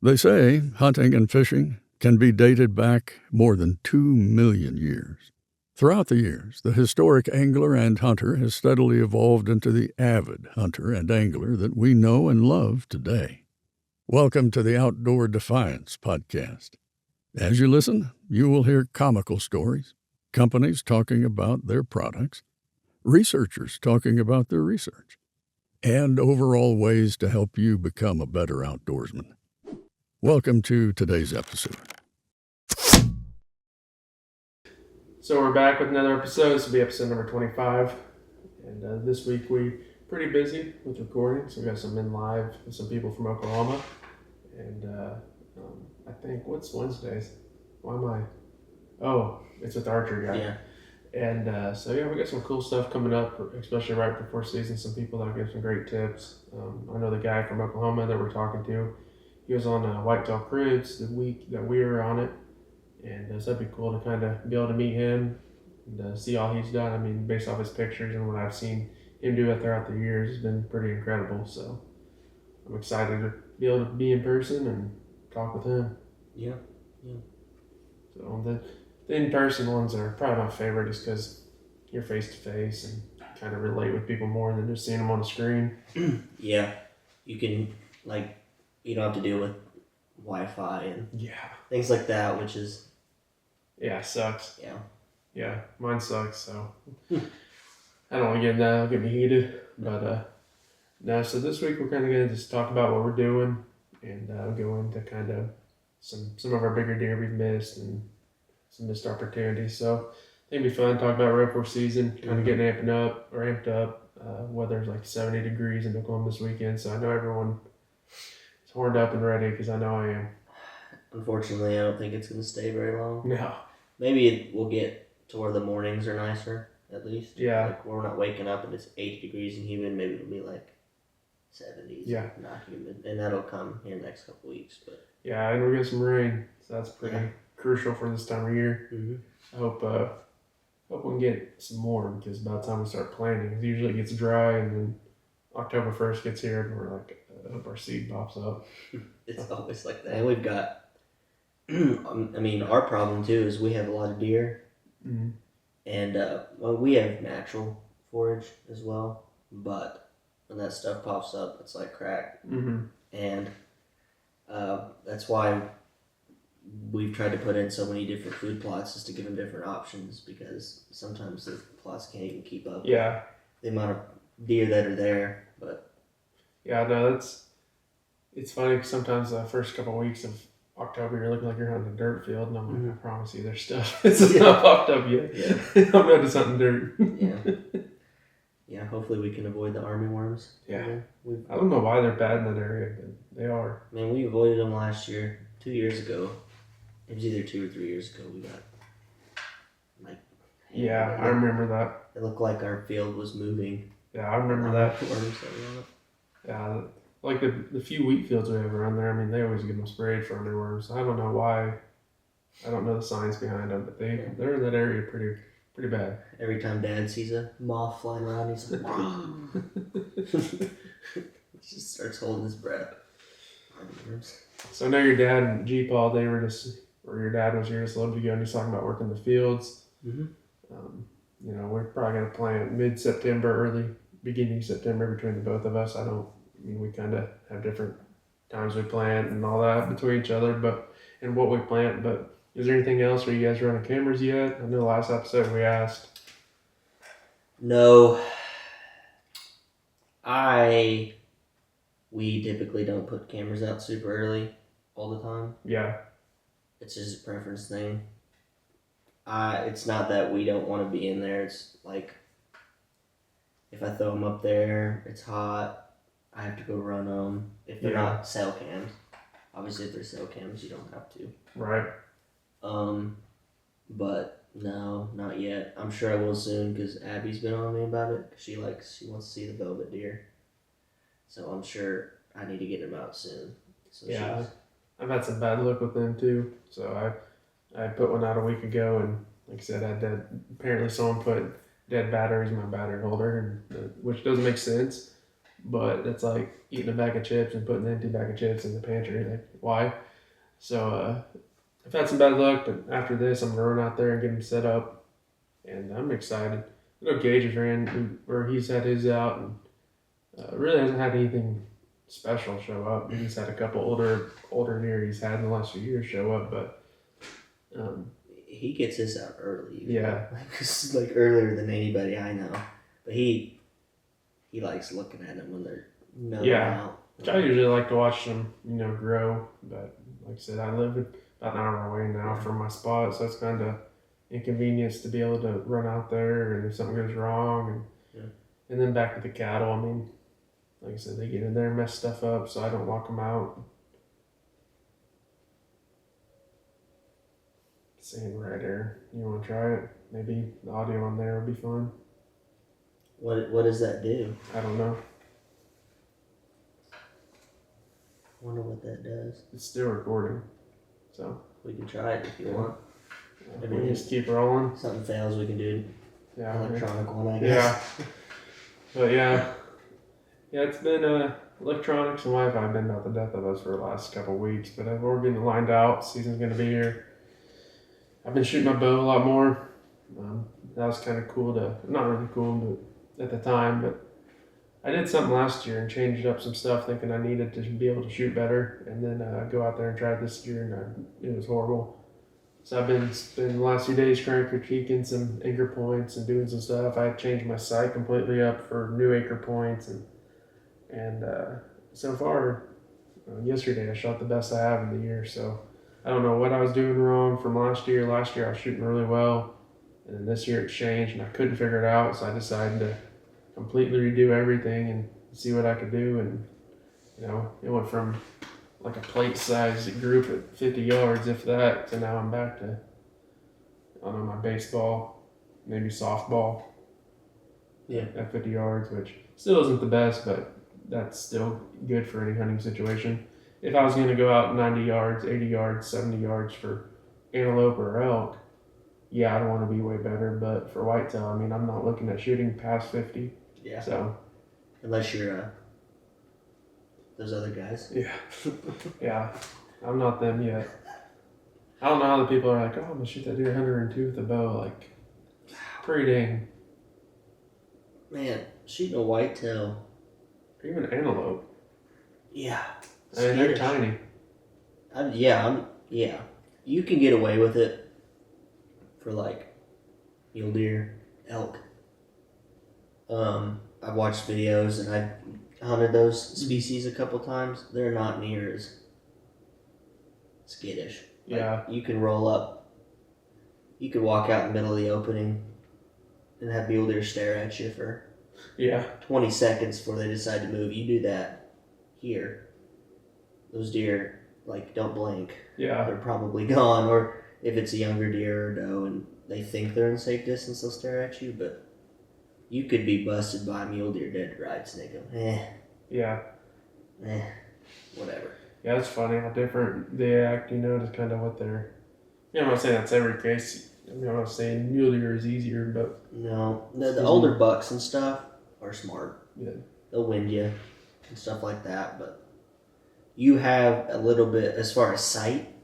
They say hunting and fishing can be dated back more than 2 million years. Throughout the years, the historic angler and hunter has steadily evolved into the avid hunter and angler that we know and love today. Welcome to the Outdoor Defiance podcast. As you listen, you will hear comical stories, companies talking about their products, researchers talking about their research, and overall ways to help you become a better outdoorsman. Welcome to today's episode. So we're back with another episode. This will be episode number 25. And this week we're pretty busy with recording. So we got some in live with some people from Oklahoma. And I think, what's Wednesdays? Why am I? Oh, it's with the archery guy. Yeah. And so we got some cool stuff coming up, especially right before season. Some people that'll give some great tips. I know the guy from Oklahoma that we're talking to. He was on Whitetail Cribs the week that we were on it. And so that'd be cool to kind of be able to meet him and see all he's done. I mean, based off his pictures and what I've seen him do it throughout the years, it's been pretty incredible. So I'm excited to be able to be in person and talk with him. Yeah. So the in-person ones are probably my favorite just because you're face-to-face and kind of relate with people more than just seeing them on the screen. Yeah. You can, you don't have to deal with Wi-Fi and things like that, which is... Yeah, it sucks. Yeah. Yeah, mine sucks, so... I don't want to get into that. It'll get me heated. But, no, so this week we're kind of going to just talk about what we're doing and go into kind of some of our bigger deer we've missed and some missed opportunities. So I think it'd be fun to talk about right before season, kind of getting amped up. Weather's like 70 degrees in Oklahoma this weekend, so I know everyone is horned up and ready because I know I am. Unfortunately, I don't think it's going to stay very long. No. Maybe we'll get to where the mornings are nicer, at least. Yeah. Like, we're not waking up and it's 80 degrees and humid. Maybe it'll be like 70s. Yeah. Not humid. And that'll come here in the next couple weeks. But yeah, and we're getting some rain, so that's pretty crucial for this time of year. Mm-hmm. I hope we can get some more because by the time we start planting, usually it gets dry and then October 1st gets here and we're like, I hope our seed pops up. It's always like that. And we've got... our problem too is we have a lot of deer, and we have natural forage as well. But when that stuff pops up, it's like crack, and that's why we've tried to put in so many different food plots just to give them different options because sometimes the plots can't even keep up. Yeah, the amount of deer that are there, but yeah, no, it's funny because sometimes the first couple of weeks of October, you're looking like you're hunting a dirt field, and I'm like, I promise you, there's stuff. It's just not popped up yet. Yeah. I'm not just hunting dirt. Yeah. Hopefully, we can avoid the army worms. Yeah. I don't know why they're bad in that area, but they are. Man, we avoided them last year. 2 years ago, it was either 2 or 3 years ago. We got Yeah, I remember that. It looked like our field was moving. Yeah, I remember that. Worms that were on it. Yeah. Like the few wheat fields we have around there, I mean, they always get them sprayed for armyworms. I don't know why. I don't know the science behind them, but they're in that area pretty bad. Every time Dad sees a moth flying around, he's like, he just starts holding his breath. Armyworms. So I know your dad and G-Paul, your dad was here just a little bit ago, and he's talking about working the fields. Mm-hmm. We're probably going to plant mid-September, early beginning September between the both of us. We kind of have different times we plant and all that between each other, and what we plant. But is there anything else? Are you guys running cameras yet? I know last episode we asked. No. We typically don't put cameras out super early all the time. Yeah. It's just a preference thing. It's not that we don't want to be in there. It's like, if I throw them up there, it's hot. I have to go run them. If they're not cell cams. Obviously, if they're cell cams, you don't have to. Right. But no, not yet. I'm sure I will soon because Abby's been on me about it. She wants to see the velvet deer. So I'm sure I need to get them out soon. So yeah, I've had some bad luck with them too. So I put one out a week ago, and like I said, apparently someone put dead batteries in my battery holder, and which doesn't make sense. but it's like eating a bag of chips and putting an empty bag of chips in the pantry. Like, why? So I've had some bad luck, but after this, I'm gonna run out there and get him set up, and I'm excited. I know Gage has ran, or he's had his out, and really hasn't had anything special show up. He's had a couple older deer he's had in the last few years show up, but he gets his out early. Yeah. Like earlier than anybody I know. But he likes looking at them when they're out. Which I usually like to watch them, grow. But like I said, I live about an hour away now from my spot, so it's kind of inconvenience to be able to run out there, and if something goes wrong, and then back to the cattle. I mean, like I said, they get in there and mess stuff up, so I don't walk them out. Saying right there, you want to try it? Maybe the audio on there will be fun. What does that do? I don't know. Wonder what that does. It's still recording, so we can try it if you want. We just keep rolling. Something fails, we can do electronic one, I guess. Yeah, but yeah, it's been electronics and Wi-Fi have been about the death of us for the last couple of weeks. But we're getting lined out. Season's gonna be here. I've been shooting my bow a lot more. That was kind of cool not really cool at the time, but I did something last year and changed up some stuff thinking I needed to be able to shoot better, and then go out there and try it this year, and it was horrible. So I've been spending the last few days critiquing some anchor points and doing some stuff. I changed my sight completely up for new anchor points, and so far, yesterday I shot the best I have in the year, so I don't know what I was doing wrong from last year. Last year I was shooting really well, and then this year it changed and I couldn't figure it out, so I decided to completely redo everything and see what I could do. And it went from like a plate size group at 50 yards, if that, to now I'm back to, I don't know, my baseball, maybe softball at 50 yards, which still isn't the best, but that's still good for any hunting situation. If I was going to go out 90 yards, 80 yards, 70 yards for antelope or elk, yeah, I'd want to be way better. But for whitetail, I mean, I'm not looking at shooting past 50. Yeah. So. Unless you're those other guys. Yeah. Yeah. I'm not them yet. I don't know how the people are like, oh, I'm going to shoot that deer 102 with a bow. Like, pretty dang. Man, shooting a whitetail. Or even antelope. Yeah. I mean, they're tiny. Yeah. You can get away with it for like mule deer, elk. I've watched videos and I've hunted those species a couple times. They're not near as skittish. Yeah. Like, you can roll up. You could walk out in the middle of the opening and have mule deer stare at you for 20 seconds before they decide to move. You do that here. Those deer, don't blink. Yeah. They're probably gone. Or if it's a younger deer or doe and they think they're in safe distance, they'll stare at you. But you could be busted by a mule deer dead to rights and they go, Yeah. Whatever. Yeah, it's funny how different they act, just kind of what they're... I'm not saying that's every case. I'm not saying mule deer is easier, but... No. The older bucks and stuff are smart. Yeah. They'll wind you and stuff like that, but you have a little bit, as far as sight,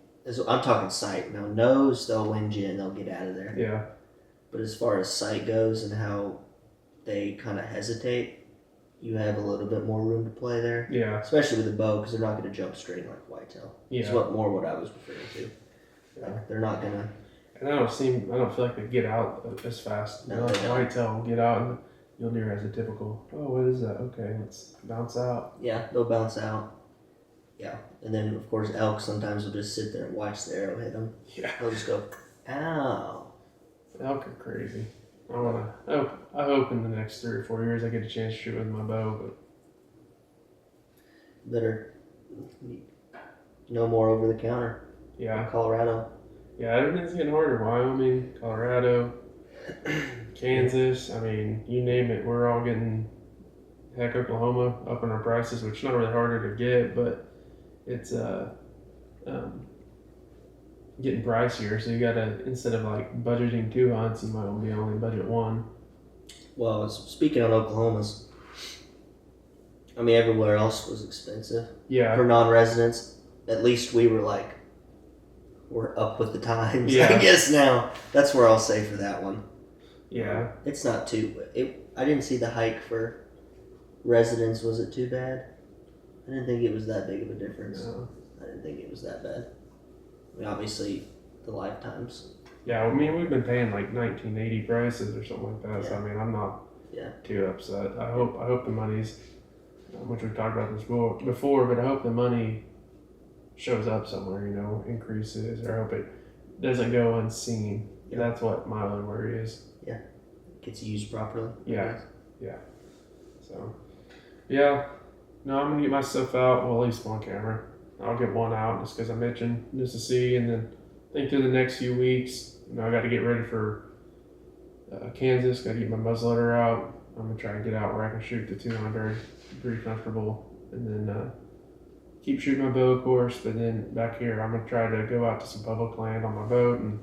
I'm talking sight. Now, nose, they'll wind you and they'll get out of there. Yeah. But as far as sight goes and how they kind of hesitate, you have a little bit more room to play there. Yeah. Especially with the bow, because they're not going to jump straight like whitetail. Yeah. It's what I was referring to. Yeah. They're not going to... And I don't feel like they get out as fast. No, they don't. Whitetail will get out, and mule deer has a typical, oh, what is that? Okay, let's bounce out. Yeah, they'll bounce out. Yeah, and then of course elk sometimes will just sit there and watch the arrow hit them. Yeah. They'll just go, ow. Elk are crazy. I hope in the next 3 or 4 years I get a chance to shoot with my bow, but... Better no more over the counter. Yeah. Colorado. Yeah, everything's getting harder. Wyoming, Colorado, Kansas, I mean, you name it. We're all getting, heck, Oklahoma, up in our prices, which is not really harder to get, but it's getting pricier. So you gotta, instead of budgeting 2 hunts, you might only budget 1. Well, speaking on Oklahoma's, I mean, everywhere else was expensive. Yeah. For non-residents, at least we were like, we're up with the times. Yeah. I guess now that's where I'll say for that one. Yeah. It's not too. I didn't see the hike for residents. Was it too bad? I didn't think it was that big of a difference. No. I didn't think it was that bad. I mean, obviously, the lifetimes. Yeah, I mean, we've been paying like 1980 prices or something like that. So I mean, I'm not too upset. I hope the money's, which we've talked about this before, but I hope the money shows up somewhere. You know, increases, or I hope it doesn't go unseen. Yeah. That's what my only worry is. Yeah, gets used properly. Yeah. So, yeah. No, I'm gonna get my stuff out. Well, at least one camera. I'll get one out just because I'm itching just to see, and then I think through the next few weeks, I got to get ready for Kansas. Got to get my muzzleloader out. I'm gonna try and get out where I can shoot the 200 pretty comfortable, and then keep shooting my bow, of course. But then back here, I'm gonna try to go out to some public land on my boat and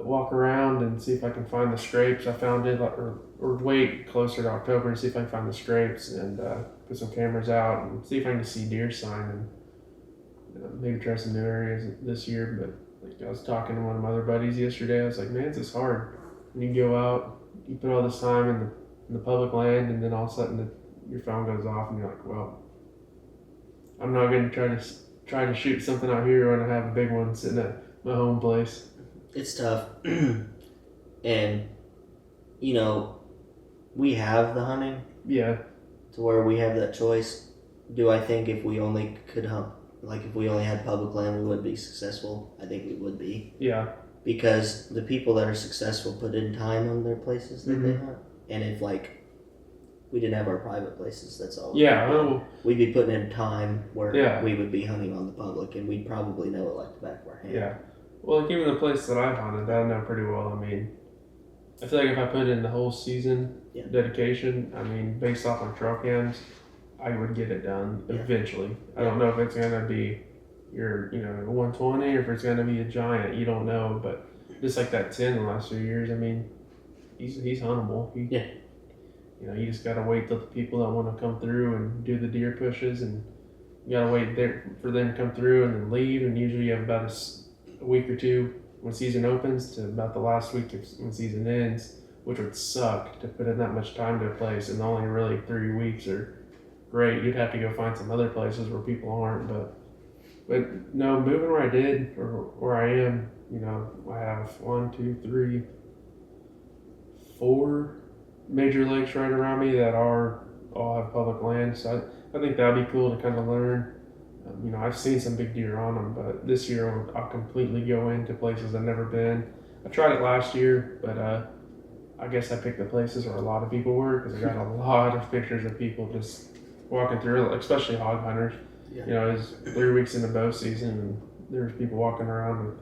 walk around and see if I can find the scrapes. I found it, or wait closer to October and see if I can find the scrapes and put some cameras out and see if I can see deer sign and maybe try some new areas this year. But like I was talking to one of my other buddies yesterday, I was like, man, it's just hard. When you go out, you put all this time in the public land, and then all of a sudden your phone goes off, and you're like, well, I'm not going to try to shoot something out here when I have a big one sitting at my home place. It's tough, and we have the hunting. Yeah. To where we have that choice. Do I think if we only could hunt, like if we only had public land, we would be successful? I think we would be. Yeah. Because the people that are successful put in time on their places that they hunt. And if we didn't have our private places, that's all. Yeah. We'd be putting in time where we Yeah. would be hunting on the public, and we'd probably know it like the back of our hand. Yeah. Well, like even the place that I've hunted, I know pretty well. I mean, I feel like if I put in the whole season dedication, I mean, based off my trail cams, I would get it done eventually. I don't know if it's going to be your, 120 or if it's going to be a giant. You don't know, but just like that 10 the last few years, I mean, he's huntable. You just got to wait till the people that want to come through and do the deer pushes, and you got to wait there for them to come through and then leave. And usually you have about a week or two when season opens to about the last week when season ends, which would suck to put in that much time to a place, and only really 3 weeks are great. You'd have to go find some other places where people aren't, but no, moving where I did or where I am, I have 4 major lakes right around me that all have public land, so I think that'd be cool to kind of learn. I've seen some big deer on them, but this year I'll completely go into places I've never been. I tried it last year, but I guess I picked the places where a lot of people were, because I got a lot of pictures of people just walking through, especially hog hunters. Yeah. It was 3 weeks into bow season, and there was people walking around with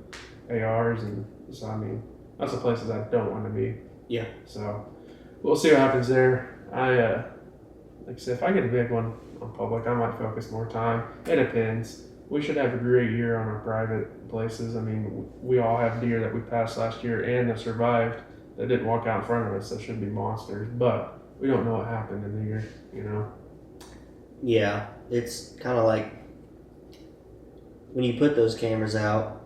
ARs, and so I mean, that's the places I don't want to be. Yeah. So we'll see what happens there. Like I said, if I get a big one on public, I might focus more time. It depends. We should have a great year on our private places. I mean, we all have deer that we passed last year and that survived that didn't walk out in front of us. That should be monsters, but we don't know what happened in the year, Yeah, it's kind of like when you put those cameras out,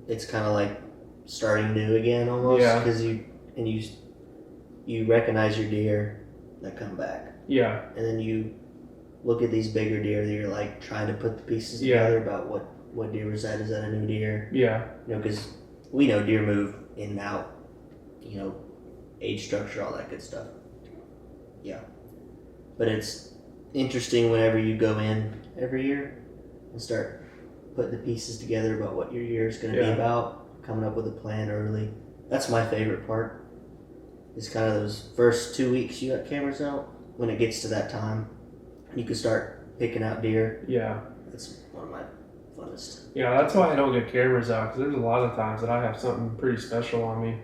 it's kind of like starting new again almost. Yeah. Because you recognize your deer that come back. Yeah. And then you look at these bigger deer that you're like trying to put the pieces together about what deer was that? Is that a new deer? Yeah. Because we know deer move in and out, age structure, all that good stuff. Yeah. But it's interesting whenever you go in every year and start putting the pieces together about what your year is going to be about, coming up with a plan early. That's my favorite part. It's kind of those first 2 weeks you got cameras out. When it gets to that time, you can start picking out deer. Yeah. That's one of my funnest. Yeah, that's why I don't get cameras out, because there's a lot of times that I have something pretty special on me,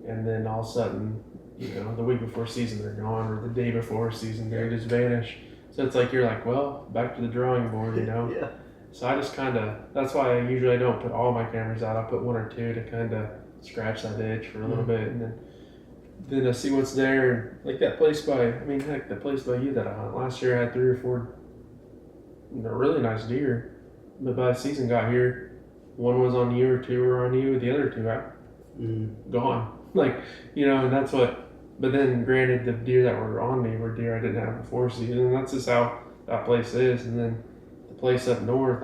and then all of a sudden, the week before season they're gone, or the day before season they just vanish. So it's like you're like, well, back to the drawing board, Yeah. So I just that's why I usually don't put all my cameras out. I put 1 or 2 to kind of scratch that itch for a little bit, and then then I see what's there. Like that place that place by you that I hunt last year, I had 3 or 4 really nice deer. But by the season got here, one was on you or 2 were on you. The other 2 gone. And that's what. But then, granted, the deer that were on me were deer I didn't have before season, and that's just how that place is. And then the place up north,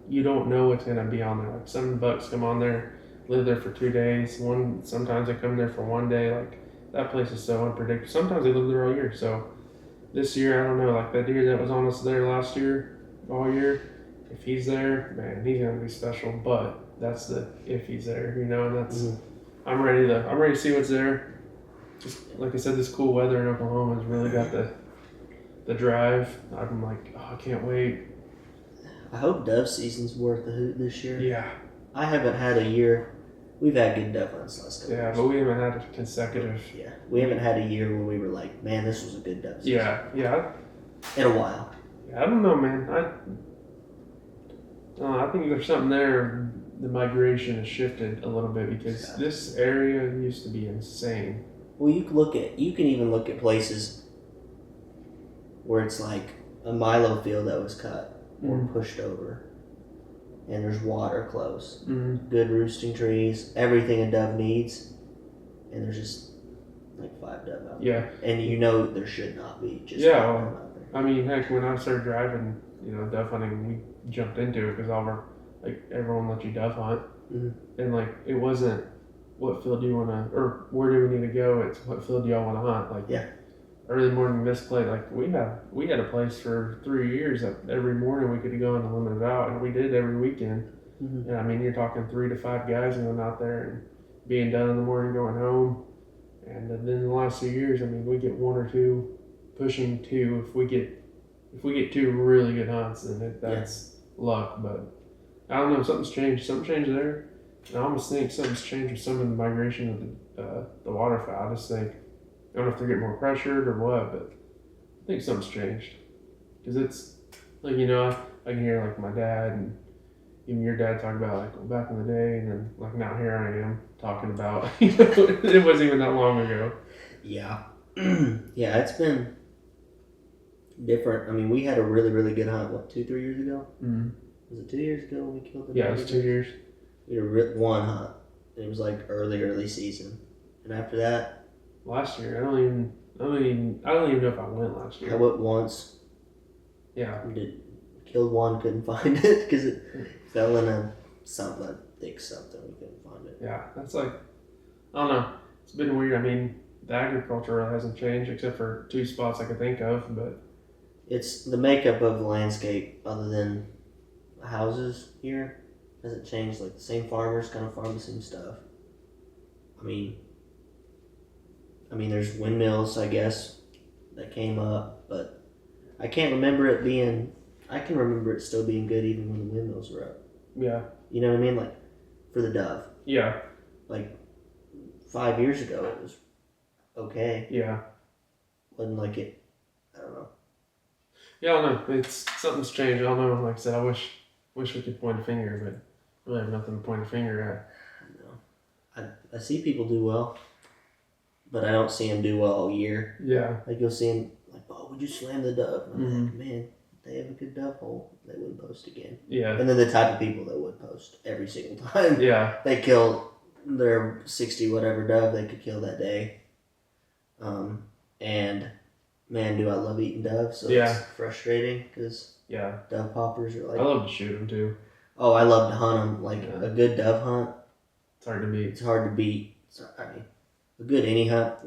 you don't know what's gonna be on there. Like some bucks come on there, live there for 2 days. Sometimes they come there for 1 day. Like that place is so unpredictable. Sometimes they live there all year. So this year, I don't know. Like that deer that was on us there last year, all year. If he's there, man, he's gonna be special. But that's the if he's there, and that's. I'm ready to see what's there. Just like I said, this cool weather in Oklahoma has really got the drive. I'm like, I can't wait. I hope dove season's worth the hoot this year. Yeah. I haven't had a year. We've had good dove hunts last couple years. Yeah, but we haven't had a consecutive. Yeah, we haven't had a year where we were like, man, this was a good dove season. Yeah. In a while. Yeah, I don't know, man. I think there's something there. The migration has shifted a little bit because this area used to be insane. Well, you can even look at places where it's like a milo field that was cut or pushed over, and there's water close, good roosting trees, everything a dove needs, and there's just like 5 dove out there. And there should not be just 5 dove out there. Heck, when I started driving, dove hunting, we jumped into it because everyone let you dove hunt, and it wasn't what field do you want to, or where do we need to go, it's what field do y'all want to hunt. Early morning misplay, we had a place for 3 years that every morning we could go on the limited out, and we did every weekend. And you're talking 3 to 5 guys going out there and being done in the morning, going home. And then in the last 2 years, we get 1 or 2, pushing 2. If we get 2 really good hunts, then that's luck. But I don't know, something's changed. Something changed there. And I almost think something's changed with some of the migration of the waterfowl. I just think, I don't know if they're getting more pressured or what, but I think something's changed. Because it's, I can hear my dad and even your dad talk about back in the day, and then now here I am talking about, it wasn't even that long ago. Yeah. Yeah, it's been different. We had a really, really good hunt, 2-3 years ago? Was it 2 years ago when we killed the Yeah, it was 2 years. We had one hunt. It was early season. And after that, last year, I don't even know if I went last year. I went once. Yeah. Killed one, couldn't find it because it fell in a thick something. We couldn't find it. Yeah, that's I don't know. It's been weird. The agriculture hasn't changed except for 2 spots I could think of, but it's the makeup of the landscape other than the houses here hasn't changed. The same farmers kind of farm the same stuff. There's windmills, I guess, that came up, but I can't remember it being. I can remember it still being good even when the windmills were up. Yeah. You know what I mean? For the dove. Yeah. 5 years ago, it was okay. Yeah. Wasn't it. I don't know. Yeah, I don't know. Something's changed. I don't know. Like I said, I wish we could point a finger, but really have nothing to point a finger at. No. I see people do well, but I don't see them do well all year. Yeah. You'll see them would you slam the dove? And I'm man, they have a good dove hole. They wouldn't post again. Yeah. And then the type of people that would post every single time. Yeah. They kill their 60 whatever dove they could kill that day. And man, do I love eating doves. So it's frustrating because dove poppers are I love to shoot them too. Oh, I love to hunt them. A good dove hunt. It's hard to beat. It's hard to beat. A good any hunt.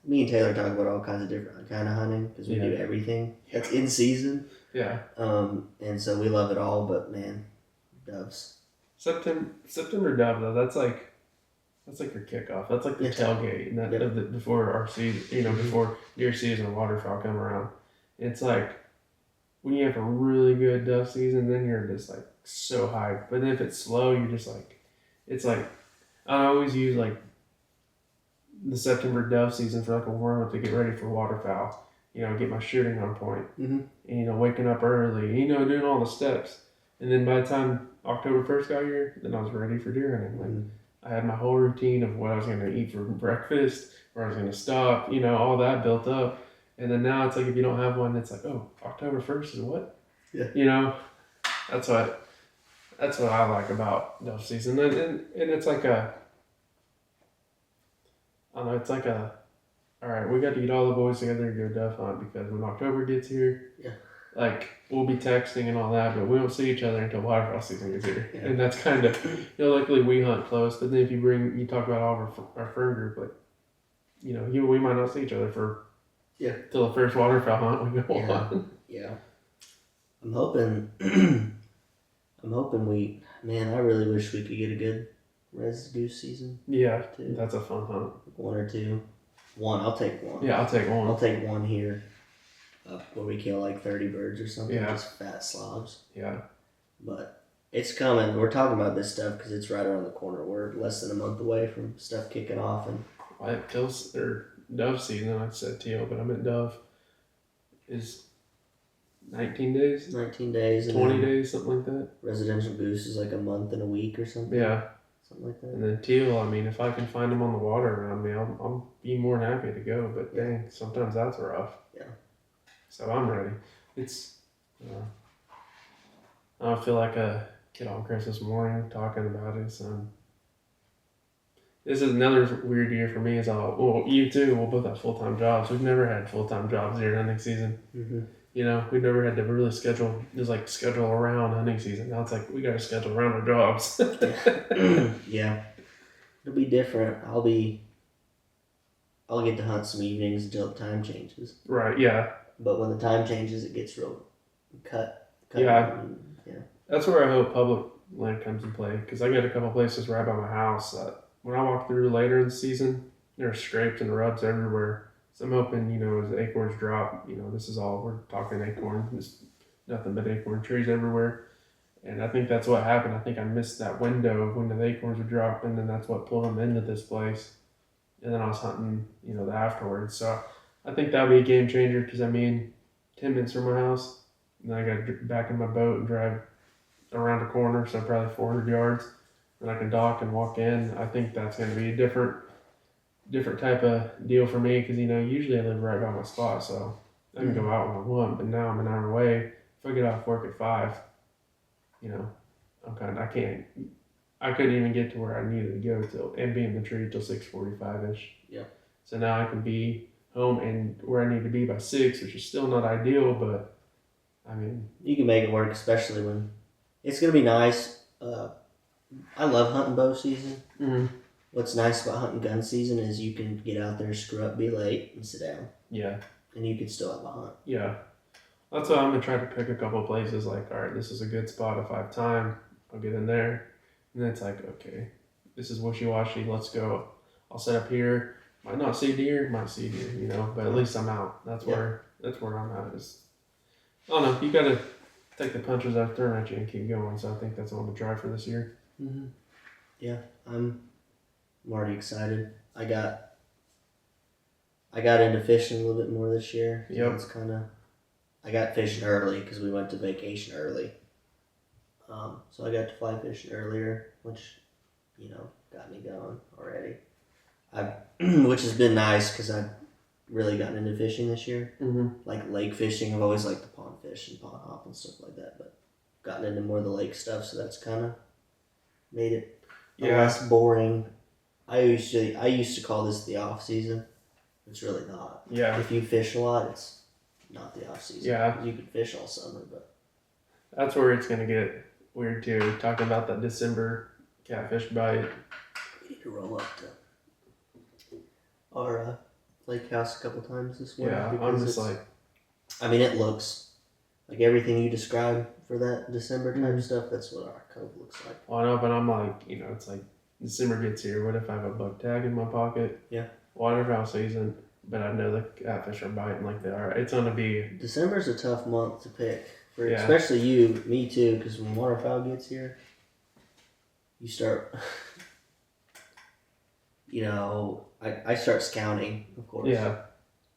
Me and Taylor talk about all kinds of different kind of hunting because we do everything that's in season. Yeah. And so we love it all, but man, doves. September dove though, that's your kickoff. That's the tailgate and before our season, before deer season and waterfowl come around. It's when you have a really good dove season, then you're just so hyped. But then if it's slow, you're just I always use the September dove season for a warm up to get ready for waterfowl. Get my shooting on point. And waking up early. Doing all the steps. And then by the time October 1st got here, then I was ready for deer hunting. I had my whole routine of what I was going to eat for breakfast, where I was going to stop, all that built up. And then now it's like if you don't have one, it's like, oh, October 1st is what? Yeah. That's what I like about dove season. And it's like I don't know, it's like all right, we got to get all the boys together and go dove hunt because when October gets here, Yeah. like we'll be texting and all that, but we won't see each other until waterfowl season gets here. Yeah. And that's kind of, luckily we hunt close, but then if you talk about all of our friend group, like, we might not see each other for till the first waterfowl hunt we go on. Yeah. I'm hoping I really wish we could get a good res goose season. Yeah, too. that's a fun hunt. One or two. One, I'll take one. Yeah, I'll take one. I'll take one here, where we kill like 30 birds or something. Yeah. Just fat slobs. Yeah. But it's coming. We're talking about this stuff because it's right around the corner. We're less than a month away from stuff kicking off, and dove season. I said teal, but I meant dove. Is 19 days. 19 days. 20 days, something like that. Residential goose is like a month and a week or something. Yeah. Something like that. And then teal, I mean, if I can find them on the water around me, I'll be more than happy to go. But dang, sometimes that's rough. Yeah. So I'm ready. I don't feel like a kid on Christmas morning talking about it. So this is another weird year for me. You too. We'll both have full-time jobs. We've never had full-time jobs during hunting season. Mm-hmm. We've never had to really schedule around hunting season. Now it's like we got to schedule around our jobs. Yeah, it'll be different. I'll get to hunt some evenings until the time changes. Right. Yeah. But when the time changes, it gets real cut. Yeah. That's where I hope public land comes in play because I got a couple places right by my house that when I walk through later in the season, there's scrapes and rubs everywhere. So I'm hoping, as the acorns drop, this is all, we're talking acorn, there's nothing but acorn trees everywhere. And I think that's what happened. I think I missed that window of when the acorns would drop, and then that's what pulled them into this place. And then I was hunting, the afterwards. So I think that would be a game changer because, 10 minutes from my house, and then I got to back in my boat and drive around a corner, so probably 400 yards. And I can dock and walk in. I think that's going to be a different type of deal for me because usually I live right by my spot, so I can go out when I want. But now I'm an hour away. If I get off work at 5, I couldn't even get to where I needed to go and be in the tree till 6:45ish. Yeah. So now I can be home and where I need to be by 6, which is still not ideal, but you can make it work, especially when it's gonna be nice. I love hunting bow season. Mm-hmm. What's nice about hunting gun season is you can get out there, screw up, be late, and sit down. Yeah. And you can still have a hunt. Yeah. That's why I'm going to try to pick a couple of places like, all right, this is a good spot. If I have time, I'll get in there. And then it's like, okay, this is wishy-washy. Let's go. I'll set up here. Might not see deer, might see deer, but at least I'm out. That's where I'm at. I don't know. You got to take the punches I've thrown at you and keep going. So I think that's what I'm going to try for this year. Mm-hmm. Yeah, I'm already excited. I got into fishing a little bit more this year. Yep. It's I got fishing early because we went to vacation early. So I got to fly fishing earlier, which, got me going already. Which has been nice because I've really gotten into fishing this year. Mm-hmm. Like lake fishing, I've always liked the pond fish and pond hop and stuff like that, but gotten into more of the lake stuff, so that's kind of made it less boring. I used to call this the off season. It's really not. Yeah. If you fish a lot, it's not the off season. Yeah. You can fish all summer, but that's where it's gonna get weird too. Talking about that December catfish bite. we need to roll up to our lake house a couple times this morning. Yeah, I'm just like. It looks like everything you described for that December type stuff. That's what our cove looks like. Well, I know, but I'm like, it's like December gets here. What if I have a buck tag in my pocket? Yeah. Waterfowl season, but I know the catfish are biting like they are. It's gonna be. December's a tough month to pick for especially you, me too, because when waterfowl gets here, you start. I start scouting, of course. Yeah.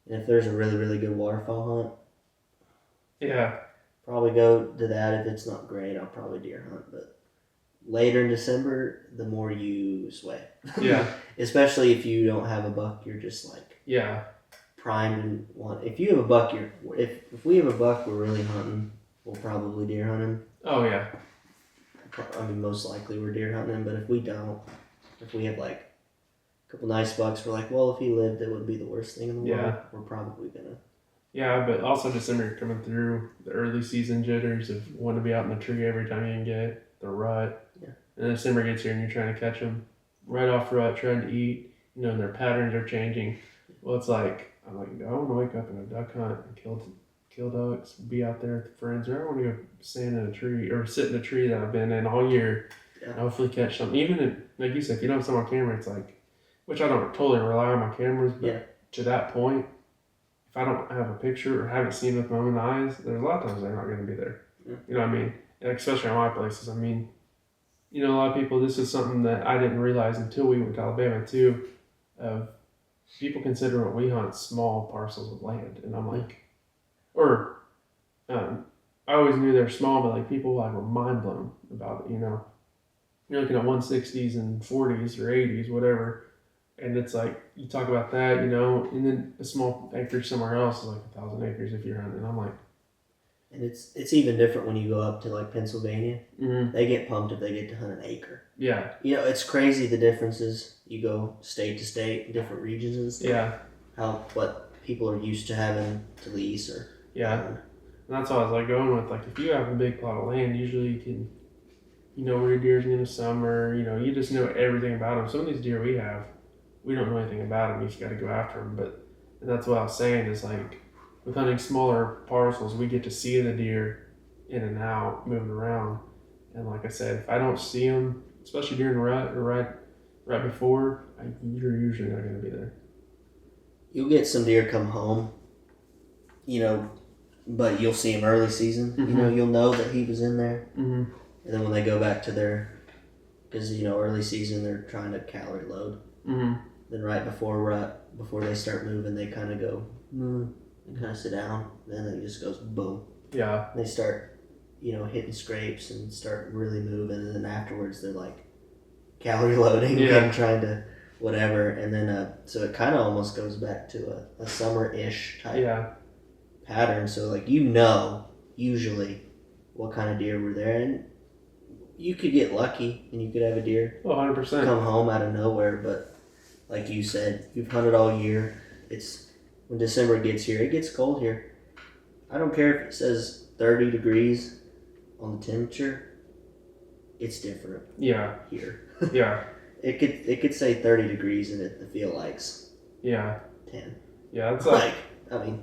And if there's a really, really good waterfowl hunt. Yeah. Probably go to that. If it's not great, I'll probably deer hunt. But later in December, the more you sway. Yeah. Especially if you don't have a buck, you're just like primed and want. If you have a buck, if we have a buck, we're really hunting. We'll probably deer hunt him. Oh yeah. I mean, most likely we're deer hunting him. But if we don't, if we have like a couple nice bucks, we're like, well, if he lived, it would be the worst thing in the world. We're probably gonna. Yeah, but also December coming through the early season jitters of wanting to be out in the tree every time you can get the rut. Yeah. And then December gets here and you're trying to catch them right off rut, trying to eat. You know, and their patterns are changing. Well, it's like I'm like, I want to wake up in a duck hunt and kill ducks, be out there with friends, or I want to go stand in a tree or sit in a tree that I've been in all year and hopefully catch something. Even if, like you said, if you don't have something on camera, it's like, which I don't totally rely on my cameras, but to that point, if I don't have a picture or haven't seen it with my own eyes, there's a lot of times they're not going to be there. Yeah. You know what I mean? And especially on my places. I mean, you know, a lot of people, this is something that I didn't realize until we went to Alabama too, of people consider what we hunt small parcels of land. And I'm like, I always knew they're small, but like people like were mind blown about it, you know. You're looking at 160s and 40s or 80s, whatever. And it's like, you talk about that, you know, and then a small acreage somewhere else is like 1,000 acres if you're hunting. I'm like. And it's even different when you go up to like Pennsylvania. Mm-hmm. They get pumped if they get to hunt an acre. Yeah. You know, it's crazy the differences. You go state to state, different regions and stuff. Yeah. What people are used to having to lease or. Yeah. And that's what I was like going with. Like, if you have a big plot of land, usually you can, you know, where your deer's going to summer, you know, you just know everything about them. Some of these deer we have, we don't know anything about them. You just got to go after them. But and that's what I was saying is like, with hunting smaller parcels, we get to see the deer in and out, moving around. And like I said, if I don't see them, especially during rut or right before, you're usually not going to be there. You'll get some deer come home, you know, but you'll see him early season. Mm-hmm. You know, you'll know that he was in there. Mm-hmm. And then when they go back to because, you know, early season, they're trying to calorie load. Mm-hmm. Then right before rut, before they start moving, they kind of go, and kind of sit down. Then it just goes boom. Yeah. They start, you know, hitting scrapes and start really moving. And then afterwards, they're like calorie loading and trying to whatever. And then, so it kind of almost goes back to a summer-ish type pattern. So, like, you know, usually what kind of deer were there. And you could get lucky and you could have a deer 100%. come home out of nowhere. But like you said, you've hunted all year. When December gets here, it gets cold here. I don't care if it says 30 degrees on the temperature. It's different. Yeah. Here. Yeah. It could say 30 degrees and the feel like's 10. Yeah, that's like I mean,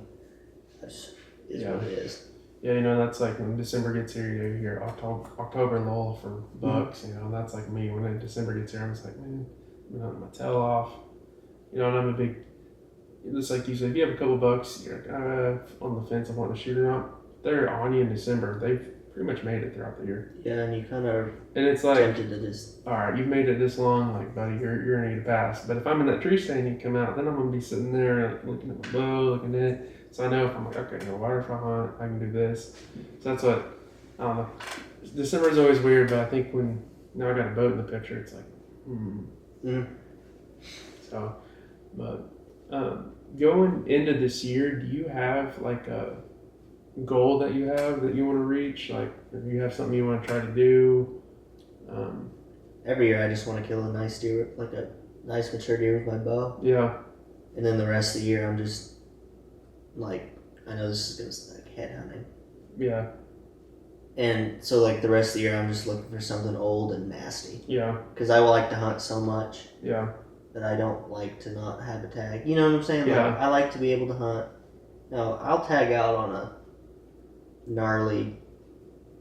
that's is what it is. Yeah, you know, that's like when December gets here, you hear October lull for bucks, you know, that's like me. When December gets here, I'm just like, man, I'm hunting my tail off. You know, and I'm a big, just like you said, if you have a couple bucks, you're like, on the fence, I want to shoot them out. They're on you in December. They've pretty much made it throughout the year. Yeah, and you kind of and it's like, tempted to just, all right, you've made it this long, like, buddy, you're going to need a pass. But if I'm in that tree stand and you come out, then I'm going to be sitting there like, looking at my bow, looking at it. So I know if I'm like, okay, no matter if I hunt, I can do this. So that's what, I don't know. December is always weird, but I think when, now I got a boat in the picture, it's like, So, but going into this year, do you have like a goal that you have that you want to reach? Like, if you have something you want to try to do? every year I just want to kill a nice deer, like a nice mature deer with my bow. Yeah. And then the rest of the year I'm just like, I know this is going to like head hunting. Yeah. And so like the rest of the year I'm just looking for something old and nasty. Yeah. Because I like to hunt so much. Yeah. That I don't like to not have a tag. You know what I'm saying? Yeah. Like, I like to be able to hunt. Now, I'll tag out on a gnarly,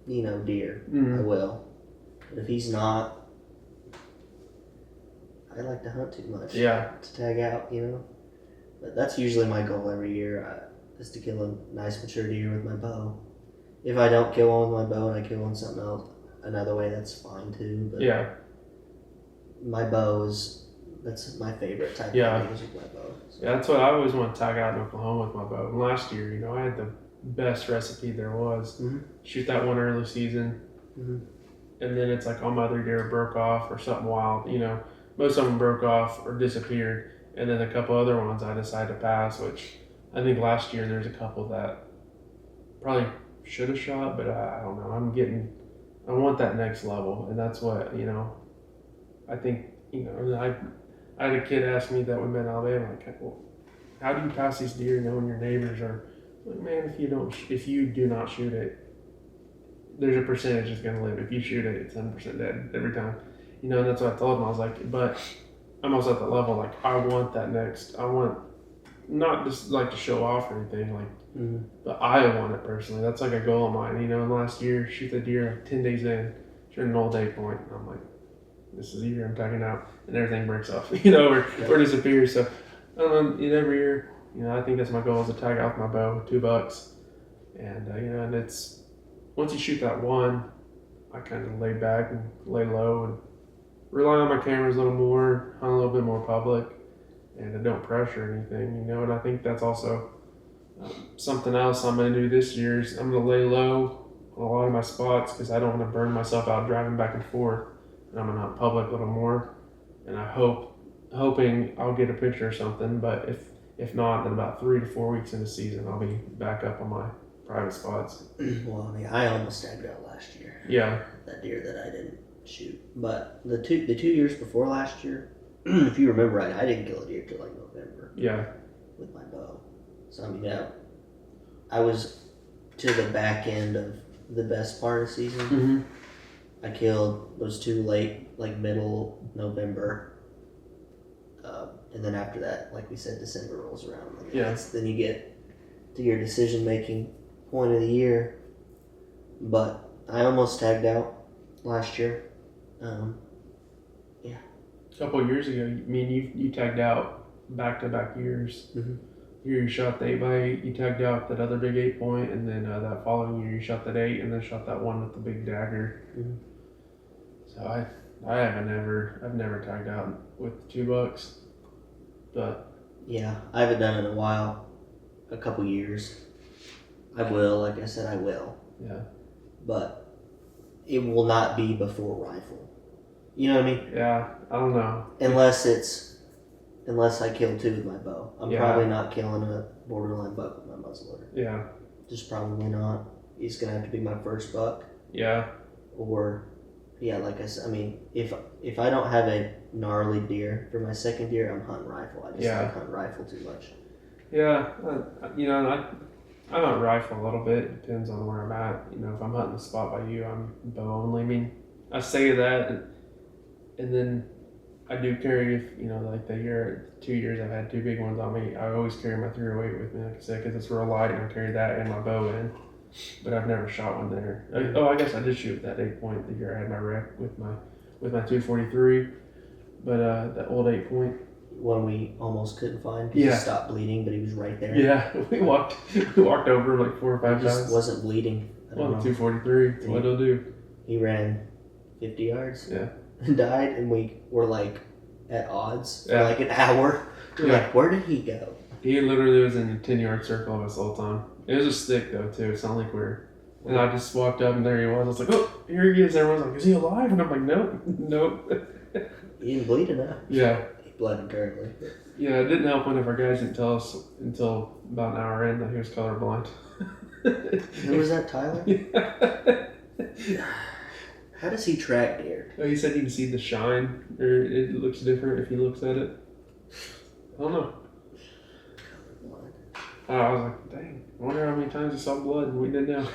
you know, deer. Mm-hmm. I will. But if he's not, I like to hunt too much. Yeah. To tag out, you know? But that's usually my goal every year, is to kill a nice mature deer with my bow. If I don't kill one with my bow and I kill one something else, another way, that's fine too. But yeah. My bow that's my favorite type of thing is with my bow. So. Yeah, that's what I always want to tag out in Oklahoma with my bow. And last year, you know, I had the best recipe there was. Mm-hmm. Shoot that one early season. Mm-hmm. and then it's like all my other deer broke off or something wild. Most of them broke off or disappeared, and then a couple other ones I decided to pass. Which I think last year there's a couple that probably should have shot, but I don't know. I want that next level, and that's what I think. I had a kid ask me that we met in Alabama, like, well, how do you pass these deer knowing your neighbors are like, man, if you do not shoot it, there's a percentage that's gonna live. If you shoot it, it's 100% dead every time. And that's what I told him. I was like, but I'm also at the level like I want that next. I want not just like to show off or anything, like, but I want it personally. That's like a goal of mine. Last year, shoot the deer like 10 days in, during an all day point. And I'm like, this is the year I'm tagging out, and everything breaks off, or disappears. So I don't know. Every year, I think that's my goal is to tag out with my bow, $2, and and it's once you shoot that one, I kind of lay back and lay low and rely on my cameras a little more, hunt a little bit more public, and I don't pressure anything, And I think that's also something else I'm going to do this year is I'm going to lay low on a lot of my spots because I don't want to burn myself out driving back and forth. And I'm going to hunt public a little more, and hoping I'll get a picture or something. But if not, then about 3 to 4 weeks in the season, I'll be back up on my private spots. Well, I almost tagged out last year. Yeah. That deer that I didn't shoot. But the 2 years before last year, if you remember right, I didn't kill a deer till like November. Yeah. With my bow. So I was to the back end of the best part of the season. Mm-hmm. I killed those 2 late, like middle November. And then after that, like we said, December rolls around. Then you get to your decision-making point of the year. But I almost tagged out last year. Yeah. A couple of years ago, you tagged out back-to-back years. Mm-hmm. Year you shot the 8x8, you tagged out that other big 8 point, and then that following year you shot that 8, and then shot that one with the big dagger. Mm-hmm. So I've never tagged out with $2, but yeah, I haven't done it in a while, a couple years. I will, like I said, I will. Yeah. But it will not be before rifle. You know what I mean? Yeah, I don't know. Unless I kill 2 with my bow. I'm probably not killing a borderline buck with my muzzleloader. Yeah. Just probably not. He's gonna have to be my first buck. Yeah. Or, like I said, if I don't have a gnarly deer for my second deer, I'm hunting rifle. I just like hunting rifle too much. Yeah, I hunt rifle a little bit. Depends on where I'm at. If I'm hunting a spot by you, I'm bow only. I say that, and then I do carry, like the 2 years I've had 2 big ones on me, I always carry my 308 with me, like I said, because it's real light, and I carry that and my bow in. But I've never shot one there. I guess I did shoot that 8 point the year I had my wreck with my 243, but that old 8 point. One we almost couldn't find because he stopped bleeding, but he was right there. Yeah, we walked over like 4 or 5 times. He just wasn't bleeding. Well, 243, what he'll do. He ran 50 yards. Yeah. And died, and we were like at odds for like an hour. We're like, where did he go? He literally was in a 10-yard circle of us the whole time. It was a stick though too. It's not like and I just walked up and there he was. I was like, oh, here he is. Everyone's like, is he alive? And I'm like, nope. He didn't bleed enough. Yeah. He bled terribly. Yeah, it didn't help when our guys didn't tell us until about an hour in that he was colorblind. Who was that, Tyler? Yeah. How does he track deer? Oh, he said he can see the shine, or it looks different if he looks at it. I don't know. I was like, dang, I wonder how many times he saw blood and we didn't know.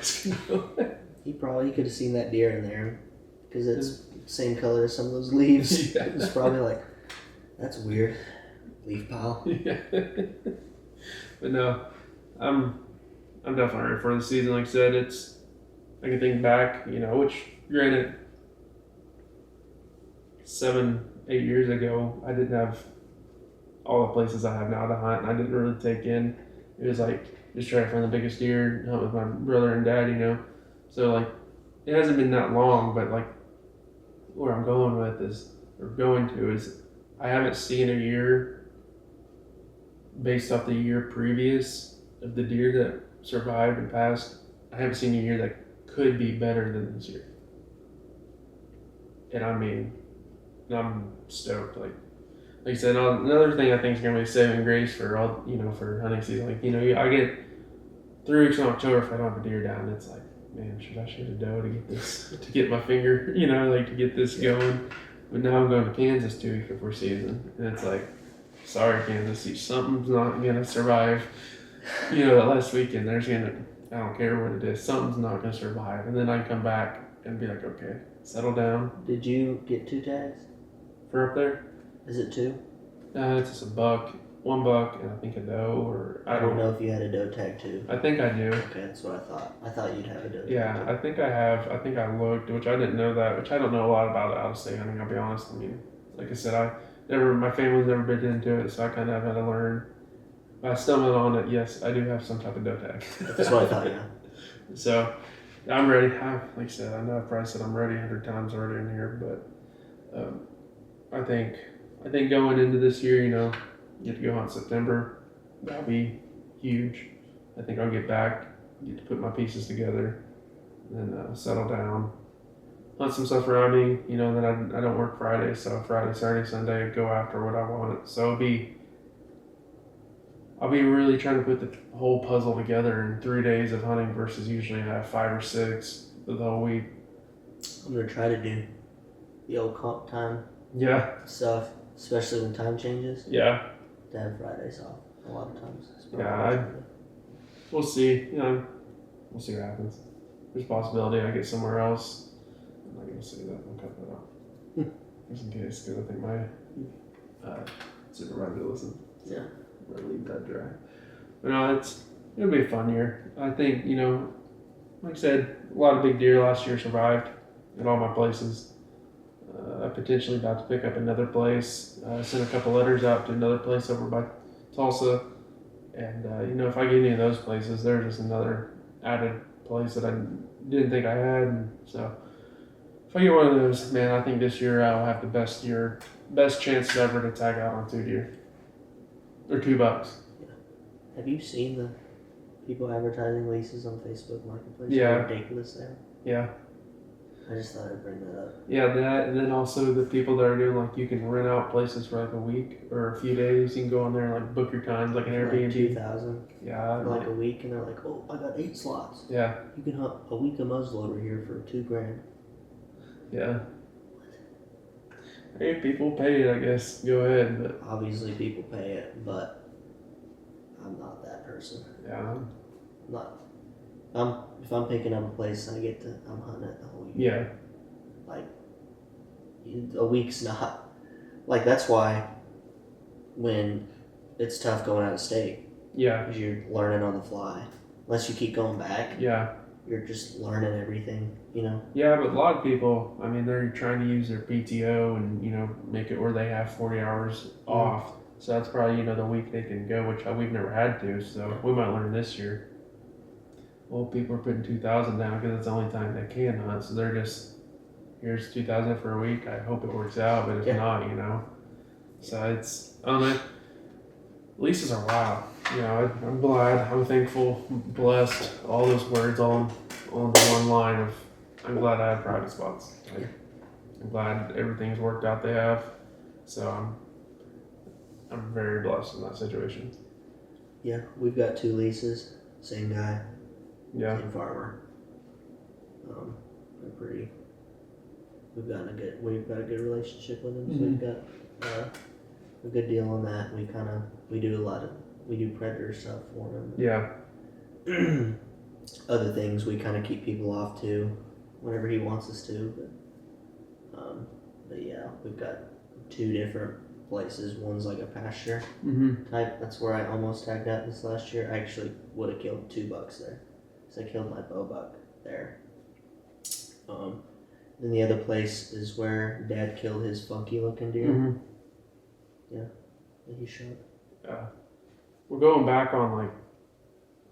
He could have seen that deer in there because it's the same color as some of those leaves. Yeah. It was probably like, that's weird. Leaf pile. Yeah. But no, I'm definitely ready for the season. Like I said, I can think back, which granted, 7-8 years ago, I didn't have all the places I have now to hunt, and I didn't really take in. It was like just try to find the biggest deer, hunt with my brother and dad, So like, it hasn't been that long, but like, where I'm going with is I haven't seen a year based off the year previous of the deer that survived and passed. I haven't seen a year that could be better than this year. and I mean, I'm stoked. Like I said, another thing I think is gonna be a saving grace for all for hunting season. Like I get 3 weeks in October if I don't have a deer down. It's like, man, should I shoot a doe to get this to get my finger, to get this going. But now I'm going to Kansas 2 weeks before season, and it's like, sorry Kansas, something's not gonna survive. That last weekend I don't care what it is, something's not gonna survive, and then I come back and be like, okay, settle down. Did you get 2 tags? For up there? Is it 2? It's just a buck, 1 buck, and I think a doe, or I don't know if you had a doe tag too. I think I do. Okay, that's what I thought. I thought you'd have a doe tag. Yeah, I think I have. I think I looked, which I didn't know that, which I don't know a lot about out of state hunting, I'll be honest. I mean, like I said, my family's never been into it, so I kind of had to learn. I stumbled on it, yes, I do have some type of doe tag. That's what I thought, yeah. So, I'm ready. Like I said, I know I've probably said I'm ready 100 times already in here, but I think going into this year, get to go hunt September, that'll be huge. I think I'll get back, get to put my pieces together, and then settle down, hunt some stuff around me. Then I don't work Friday, so Friday, Saturday, Sunday, go after what I want. So I'll be really trying to put the whole puzzle together in 3 days of hunting versus usually I have 5 or 6 the whole week. I'm gonna try to do the old comp time stuff, especially when time changes. Yeah. To have Fridays off a lot of times. We'll see. We'll see what happens. There's a possibility I get somewhere else. I'm not gonna say that. I'll cut that out. Just in case, because I think my supervisor listens. Yeah. I'm gonna leave that dry. But no, it'll be a fun year. I think like I said, a lot of big deer last year survived at all my places. I'm potentially about to pick up another place. Sent a couple letters out to another place over by Tulsa. And, if I get any of those places, there's just another added place that I didn't think I had. And so if I get one of those, man, I think this year I'll have the best chance ever to tag out on 2 deer. Or 2 bucks. Yeah. Have you seen the people advertising leases on Facebook Marketplace? Yeah. How ridiculous they are? Yeah. I just thought I'd bring that up. Yeah, that, and then also the people that are doing, like, you can rent out places for like a week or a few days. You can go on there and like book your times, like an Airbnb. Like 2,000 Yeah. for like a week, and they're like, oh, I got 8 slots. Yeah. You can hunt a week of muzzleloader here for $2,000. Yeah. Hey, people pay it, I guess. Go ahead, but Obviously, people pay it, but I'm not that person. yeah. I'm not. If I'm picking up a place, I'm hunting it the whole year. Yeah. Like, a week's not. Like, that's why when it's tough going out of state. Yeah. Because you're learning on the fly. Unless you keep going back. Yeah. You're just learning everything, Yeah, but a lot of people, I mean, they're trying to use their PTO and, make it where they have 40 hours off. So that's probably, the week they can go, which we've never had to. So we might learn this year. Well, people are putting 2,000 down because it's the only time they can hunt. So they're just, here's 2,000 for a week. I hope it works out, but if not, So it's, I don't know. Leases are wild. I'm glad, I'm thankful, blessed, all those words on the one line of, I'm glad I have private spots. I'm glad everything's worked out they have. So I'm very blessed in that situation. Yeah, we've got 2 leases. Same guy. Yeah. Same farmer. We've got a good relationship with him. So we've got a good deal on that. We do predator stuff for him. Yeah. Other things we kind of keep people off to whenever he wants us to. But yeah, we've got 2 different places. One's like a pasture type. That's where I almost tagged out this last year. I actually would have killed 2 bucks there. So I killed my bow buck there. Then the other place is where Dad killed his funky looking deer. Yeah, that he shot. Yeah. We're going back on, like,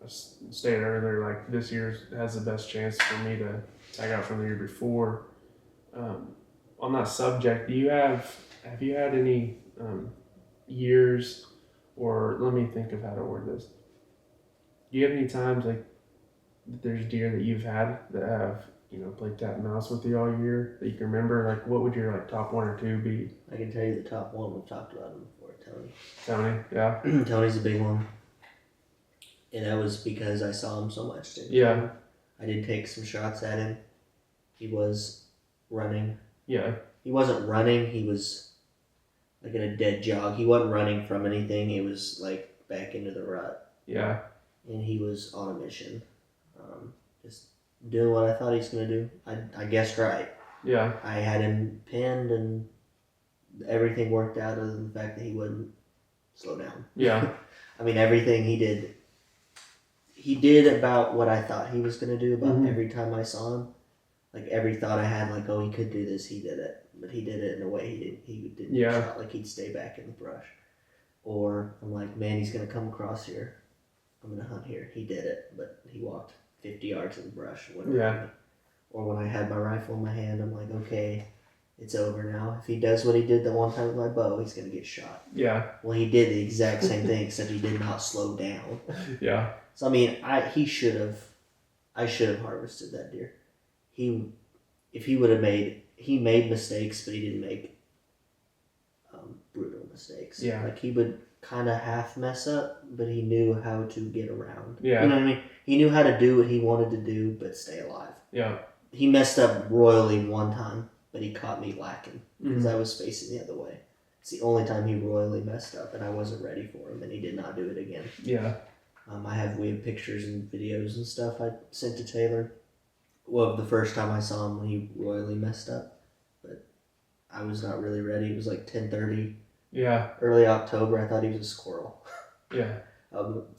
I stated earlier, like, this year has the best chance for me to tag out from the year before. On that subject, have you had any years, or let me think of how to word this. Do you have any times, like, that there's deer that you've had that have played cat and mouse with you all year that you can remember? Like, what would your like top 1 or 2 be? I can tell you the top one. We've talked about him before. Tony. Tony, yeah. Tony's a big one. And that was because I saw him so much. Yeah. I did take some shots at him. He was running. Yeah. He wasn't running. He was like in a dead jog. He wasn't running from anything. He was like back into the rut. Yeah. And he was on a mission. Just doing what I thought he was going to do. I guessed right. Yeah. I had him pinned and everything worked out other than the fact that he wouldn't slow down. Yeah. I mean, everything he did about what I thought he was going to do about every time I saw him. Like every thought I had, like, oh, he could do this, he did it. But he did it in a way he didn't shot, like he'd stay back in the brush. Or I'm like, man, he's going to come across here. I'm going to hunt here. He did it, but he walked 50 yards in the brush and went around me. Or when I had my rifle in my hand, I'm like, okay, it's over now. If he does what he did that one time with my bow, he's going to get shot. Yeah. Well, he did the exact same thing, except he did not slow down. Yeah. So, I mean, I should have harvested that deer. He made mistakes, but he didn't make brutal mistakes. Yeah. Like, he would kind of half mess up, but he knew how to get around. Yeah. You know what I mean? He knew how to do what he wanted to do, but stay alive. Yeah. He messed up royally one time, but he caught me lacking because I was facing the other way. It's the only time he royally messed up, and I wasn't ready for him, and he did not do it again. Yeah. We have pictures and videos and stuff I sent to Taylor. Well, the first time I saw him when he royally messed up, but I was not really ready. It was like 10:30. Yeah. Early October. I thought he was a squirrel. Yeah.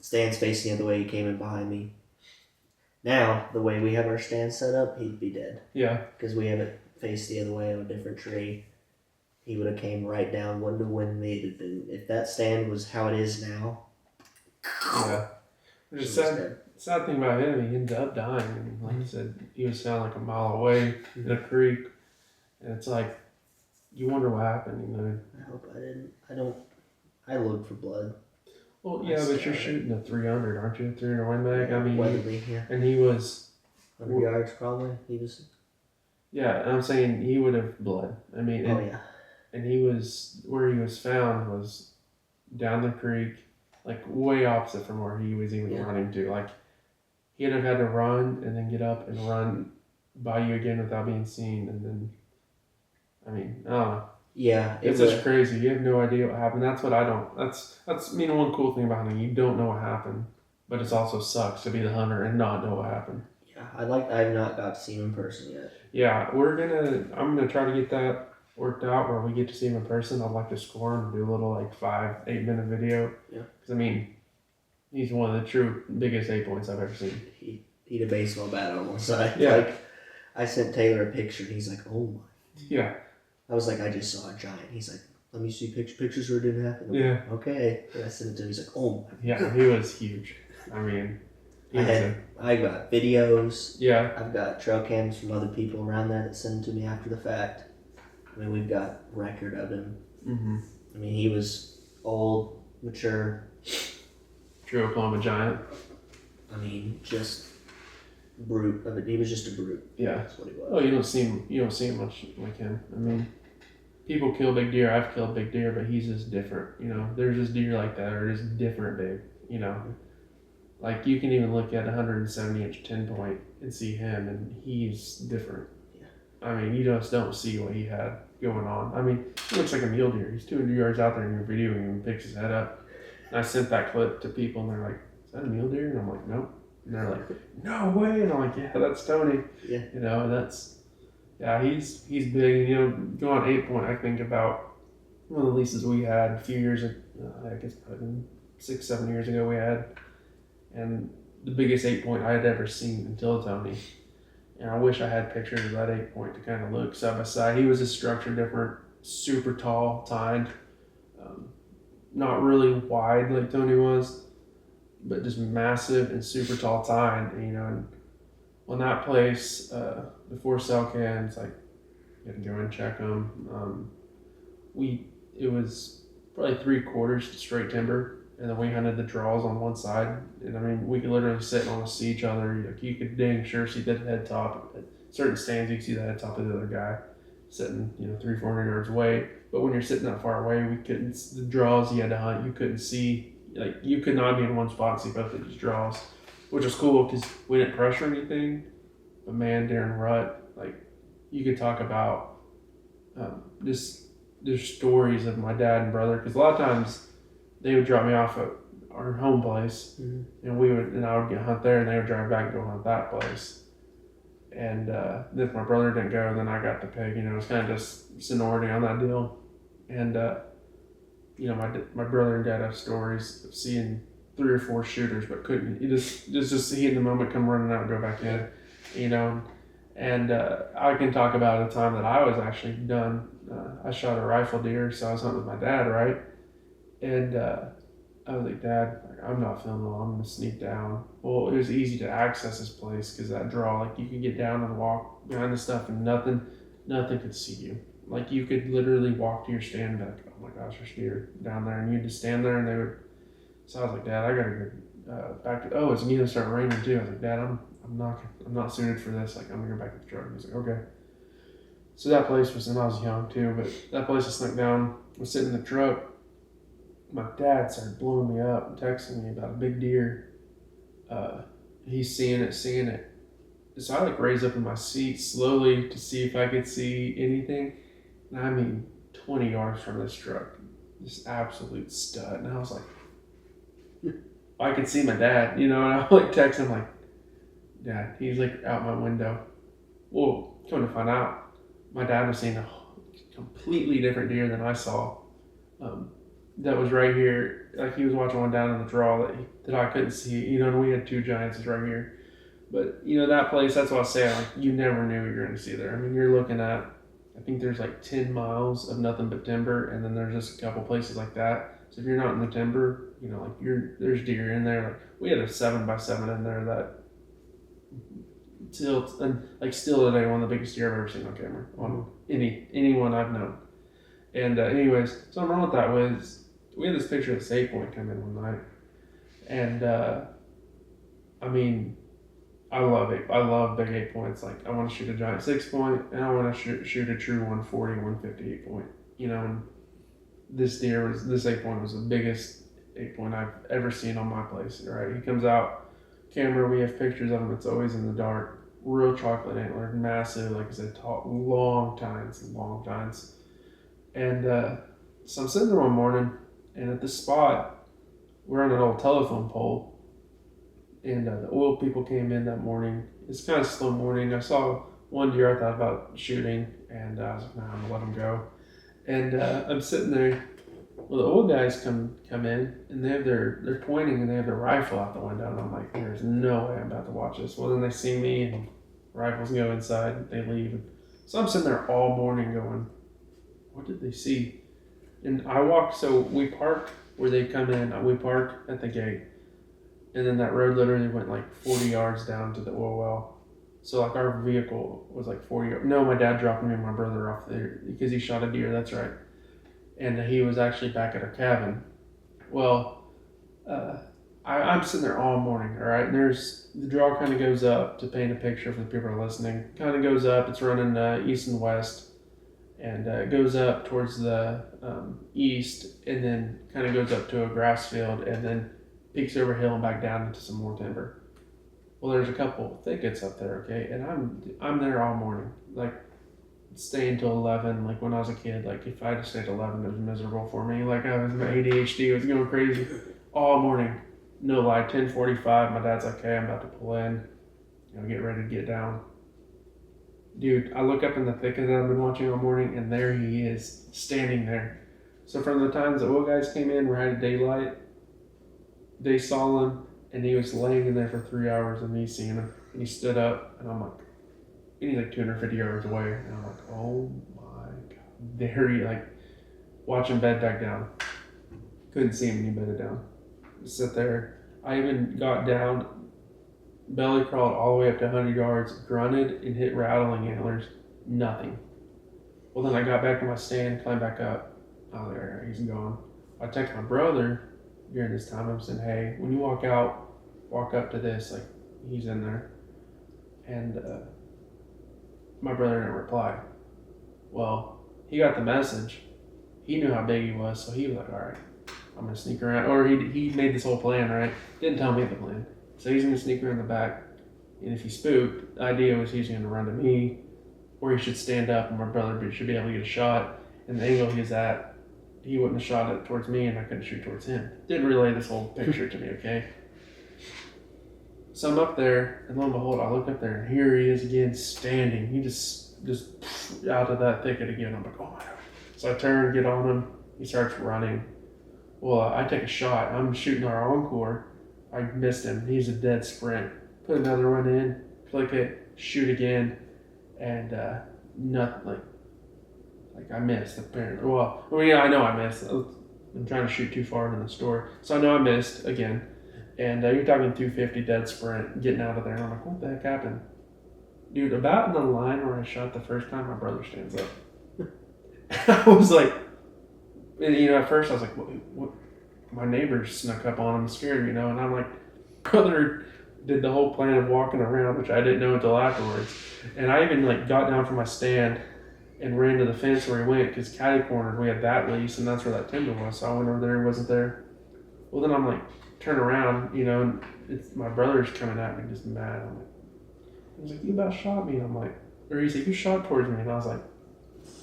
Stands facing the other way. He came in behind me. Now, the way we have our stand set up, he'd be dead. Yeah. Because we have it faced the other way on a different tree. He would have came right down, wouldn't have winded me. If that stand was how it is now. Yeah. The sad thing about him, he ended up dying. And like you said, he was found like a mile away in a creek. And it's like, you wonder what happened, I hope I didn't. I looked for blood. Well, yeah, but you're shooting a 300, aren't you? 300 Win mag? I mean, Weatherly, yeah. And he was 100 yards probably. He was. Yeah, and I'm saying he would have bled. I mean, yeah. And he was, where he was found was down the creek, like way opposite from where he was even running to. Like, he'd have had to run and then get up and run by you again without being seen. And then, I mean, I don't know. Yeah. It's just crazy. You have no idea what happened. That's what I don't. That's one cool thing about hunting. You don't know what happened, but it also sucks to be the hunter and not know what happened. Yeah, I've not got to see him in person yet. Yeah, I'm gonna try to get that worked out where we get to see him in person. I'd like to score him and do a little like 5-8 minute video. Yeah. Because I mean, he's one of the true biggest 8 points I've ever seen. He'd a baseball bat on one side. Yeah. Like, I sent Taylor a picture and he's like, oh my. Yeah. I was like, I just saw a giant. He's like, let me see pictures where it didn't happen. Yeah. Okay. And I sent it to him. He's like, oh my. Yeah, he was huge. I mean, I got videos. Yeah. I've got trail cams from other people around there that send to me after the fact. I mean, we've got record of him. Mm-hmm. I mean, he was old, mature. True Oklahoma giant. I mean, just brute of it. He was just a brute. Yeah. That's what he was. Oh, you don't see him much like him. I mean, people kill big deer. I've killed big deer, but he's just different. There's just deer like that are just different big. Like you can even look at 170-inch 10-point and see him, and he's different. Yeah. I mean, you just don't see what he had going on. I mean, he looks like a mule deer. He's 200 yards out there, and you're videoing him and picks his head up. And I sent that clip to people, and they're like, "Is that a mule deer?" And I'm like, "Nope." And they're like, "No way!" And I'm like, "Yeah, that's Tony." Yeah. He's big. Go on 8-point. I think about one of the leases we had a few years ago. I guess probably 6-7 years ago we had, and the biggest 8-point I had ever seen until Tony. And I wish I had pictures of that 8-point to kind of look side by side. He was just structured different, super tall, tined, not really wide like Tony was, but just massive and super tall tined. And on that place, before cell cams, like you had to go and check them. It was probably 3/4 straight timber, and then we hunted the draws on one side. And I mean, we could literally sit and almost see each other. Like you could dang sure see that head top. certain stands, you can see the head top of the other guy sitting, 300-400 yards away. But when you're sitting that far away, the draws you had to hunt, you couldn't see, like, you could not be in one spot and see both of these draws, which was cool because we didn't pressure anything. But man, during rut, like, you could talk about there's stories of my dad and brother, because a lot of times they would drop me off at our home place, and I would get hunt there, and they would drive back and go hunt that place. And if my brother didn't go, then I got the pig. It was kind of just seniority on that deal. And my brother and dad have stories of seeing 3 or 4 shooters, but couldn't. You just see in the moment come running out and go back in, And I can talk about a time that I was actually done. I shot a rifle deer, so I was hunting with my dad, right? And I was like, Dad, I'm not feeling well. I'm gonna sneak down. Well, it was easy to access this place because that draw, like, you could get down and walk behind the stuff, and nothing could see you. Like, you could literally walk to your stand and be like, oh my gosh, there's deer down there, and you'd just stand there, and they would. So I was like, Dad, I gotta go back to. Oh, it's gonna start raining too. I was like, Dad, I'm not suited for this. Like, I'm gonna go back to the truck. He was like, okay. So that place was, and I was young too, but that place I snuck down. I was sitting in the truck. My dad started blowing me up and texting me about a big deer. He's seeing it. So I raised up in my seat slowly to see if I could see anything. And I mean, 20 yards from this truck, this absolute stud. And I was like, I could see my dad, and I text him like, Dad, he's out my window. Well, come to find out, my dad was seeing a completely different deer than I saw. That was right here. Like, he was watching one down in the draw that I couldn't see. And we had 2 giants right here. But that place, that's what I say. Like, you never knew you were going to see there. I mean, you're looking at, I think there's 10 miles of nothing but timber, and then there's just a couple places like that. So if you're not in the timber, there's deer in there. Like, we had a 7x7 in there that still today, one of the biggest deer I've ever seen on camera on anyone I've known. And anyways, so I'm wrong with that was we had this picture of this 8-point come in one night, and I mean, I love it. I love big 8-points. Like, I want to shoot a giant 6-point, and I want to shoot a true 140, 150 8-point. And this 8-point was the biggest 8-point I've ever seen on my place. Right, he comes out, camera. We have pictures of him. It's always in the dark. Real chocolate antler, massive. Like I said, tall, long tines. And so I'm sitting there one morning, and at this spot, we're on an old telephone pole, and the oil people came in that morning. It's kind of slow morning. I saw one deer I thought about shooting, and I was like, nah, I'm gonna let him go. And I'm sitting there. Well, the old guys come in, and they're pointing, and they have their rifle out the window, and I'm like, there's no way I'm about to watch this. Well, then they see me, and rifles go inside, they leave. So I'm sitting there all morning going, what did they see? And I walked, so we parked where they come in. We parked at the gate, and then that road literally went 40 yards down to the oil well. So our vehicle was 40 yards. No, my dad dropped me and my brother off there because he shot a deer. That's right. And he was actually back at our cabin. Well, I'm sitting there all morning, all right? And the draw kind of goes up, to paint a picture for the people who are listening. Kind of goes up. It's running east and west. And it goes up towards the east, and then kind of goes up to a grass field, and then peaks over a hill and back down into some more timber. Well, there's a couple thickets up there, okay? And I'm there all morning, staying till 11. Like, when I was a kid, if I had to stay at 11, it was miserable for me. My ADHD was going crazy all morning. No lie, 10:45. My dad's like, "Hey, I'm about to pull in. Get ready to get down." Dude, I look up in the thicket that I've been watching all morning, and there he is, standing there. So from the times the oil guys came in, we had daylight, they saw him, and he was laying in there for 3 hours of me seeing him. And he stood up, and I'm like, and he's 250 yards away. And I'm like, oh my God. There he, watch him bed back down. Couldn't see him when he bedded down. Just sit there. I even got down, belly crawled all the way up to 100 yards, grunted, and hit rattling antlers. Nothing. Well, then I got back to my stand, climbed back up. I was like, all right, he's gone. I text my brother during this time. I'm saying, hey, when you walk out, walk up to this. He's in there. And My brother didn't reply. Well, he got the message. He knew how big he was, so he was like, all right, I'm going to sneak around. Or he made this whole plan, right? Didn't tell me the plan. So he's going to sneak around the back. And if he spooked, the idea was he's going to run to me, or he should stand up and my brother should be able to get a shot. And the angle he's at, he wouldn't have shot it towards me and I couldn't shoot towards him. Didn't relay this whole picture to me, okay? So I'm up there, and lo and behold, I look up there, and here he is again, standing. He just out of that thicket again. I'm like, oh my God. So I turn, get on him. He starts running. Well, I take a shot. I'm shooting our encore. I missed him. He's a dead sprint. Put another one in, flick it, shoot again, and nothing. Like I missed apparently. Well, yeah, I know I missed. I'm trying to shoot too far into the store, so I know I missed again. And you're talking 250 dead sprint, getting out of there. And I'm like, what the heck happened? Dude, about in the line where I shot the first time, my brother stands up. I was like, at first I was like, what? My neighbors snuck up on him and scared me, And I'm like, brother did the whole plan of walking around, which I didn't know until afterwards. And I even got down from my stand and ran to the fence where he went, because catty cornered, we had that lease, and that's where that timber was. So I went over there, he wasn't there. Well, then I'm like, turn around, and it's my brother's coming at me just mad. I'm like, he was like, you about shot me. I'm like, or he's like, you shot towards me. And I was like,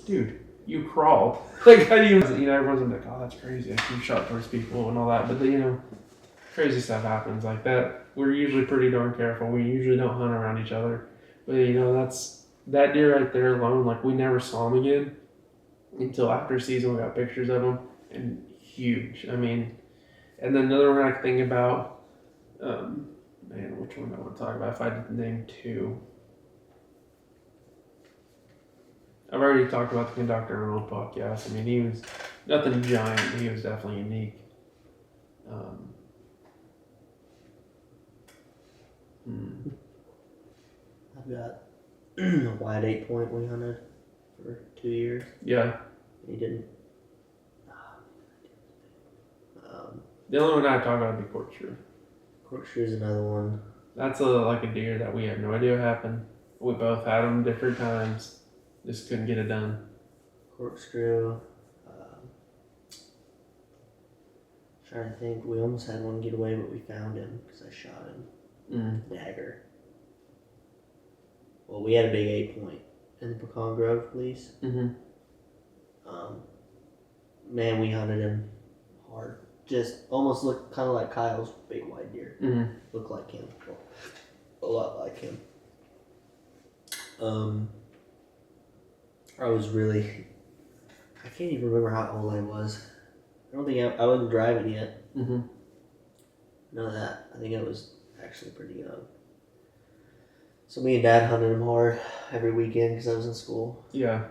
dude, you crawled. Like, how do you, everyone's like, oh, that's crazy. Like, you shot towards people and all that. But, crazy stuff happens like that. We're usually pretty darn careful. We usually don't hunt around each other. But, that's, that deer right there alone, like, we never saw him again until after season. We got pictures of him, and huge. I mean, and then another one I think about, which one do I want to talk about? If I did name two. I've already talked about the conductor on old podcast. I mean, he was nothing giant, but he was definitely unique. I've got a wide 8-point we hunted for 2 years. Yeah. He didn't. The only one I talk about would be corkscrew. Corkscrew is another one. That's like a deer that we have no idea what happened. We both had them different times. Just couldn't get it done. Corkscrew. Trying to think. We almost had one get away, but we found him because I shot him. Dagger. Well, we had a big 8-point in the Pecan Grove lease. Man, we hunted him hard. Just almost looked kind of like Kyle's big white deer. Looked like him. Well, a lot like him. I was really... I can't even remember how old I was. I don't think I wasn't driving yet. None of that. I think I was actually pretty young. So me and Dad hunted him hard every weekend because I was in school. Yeah.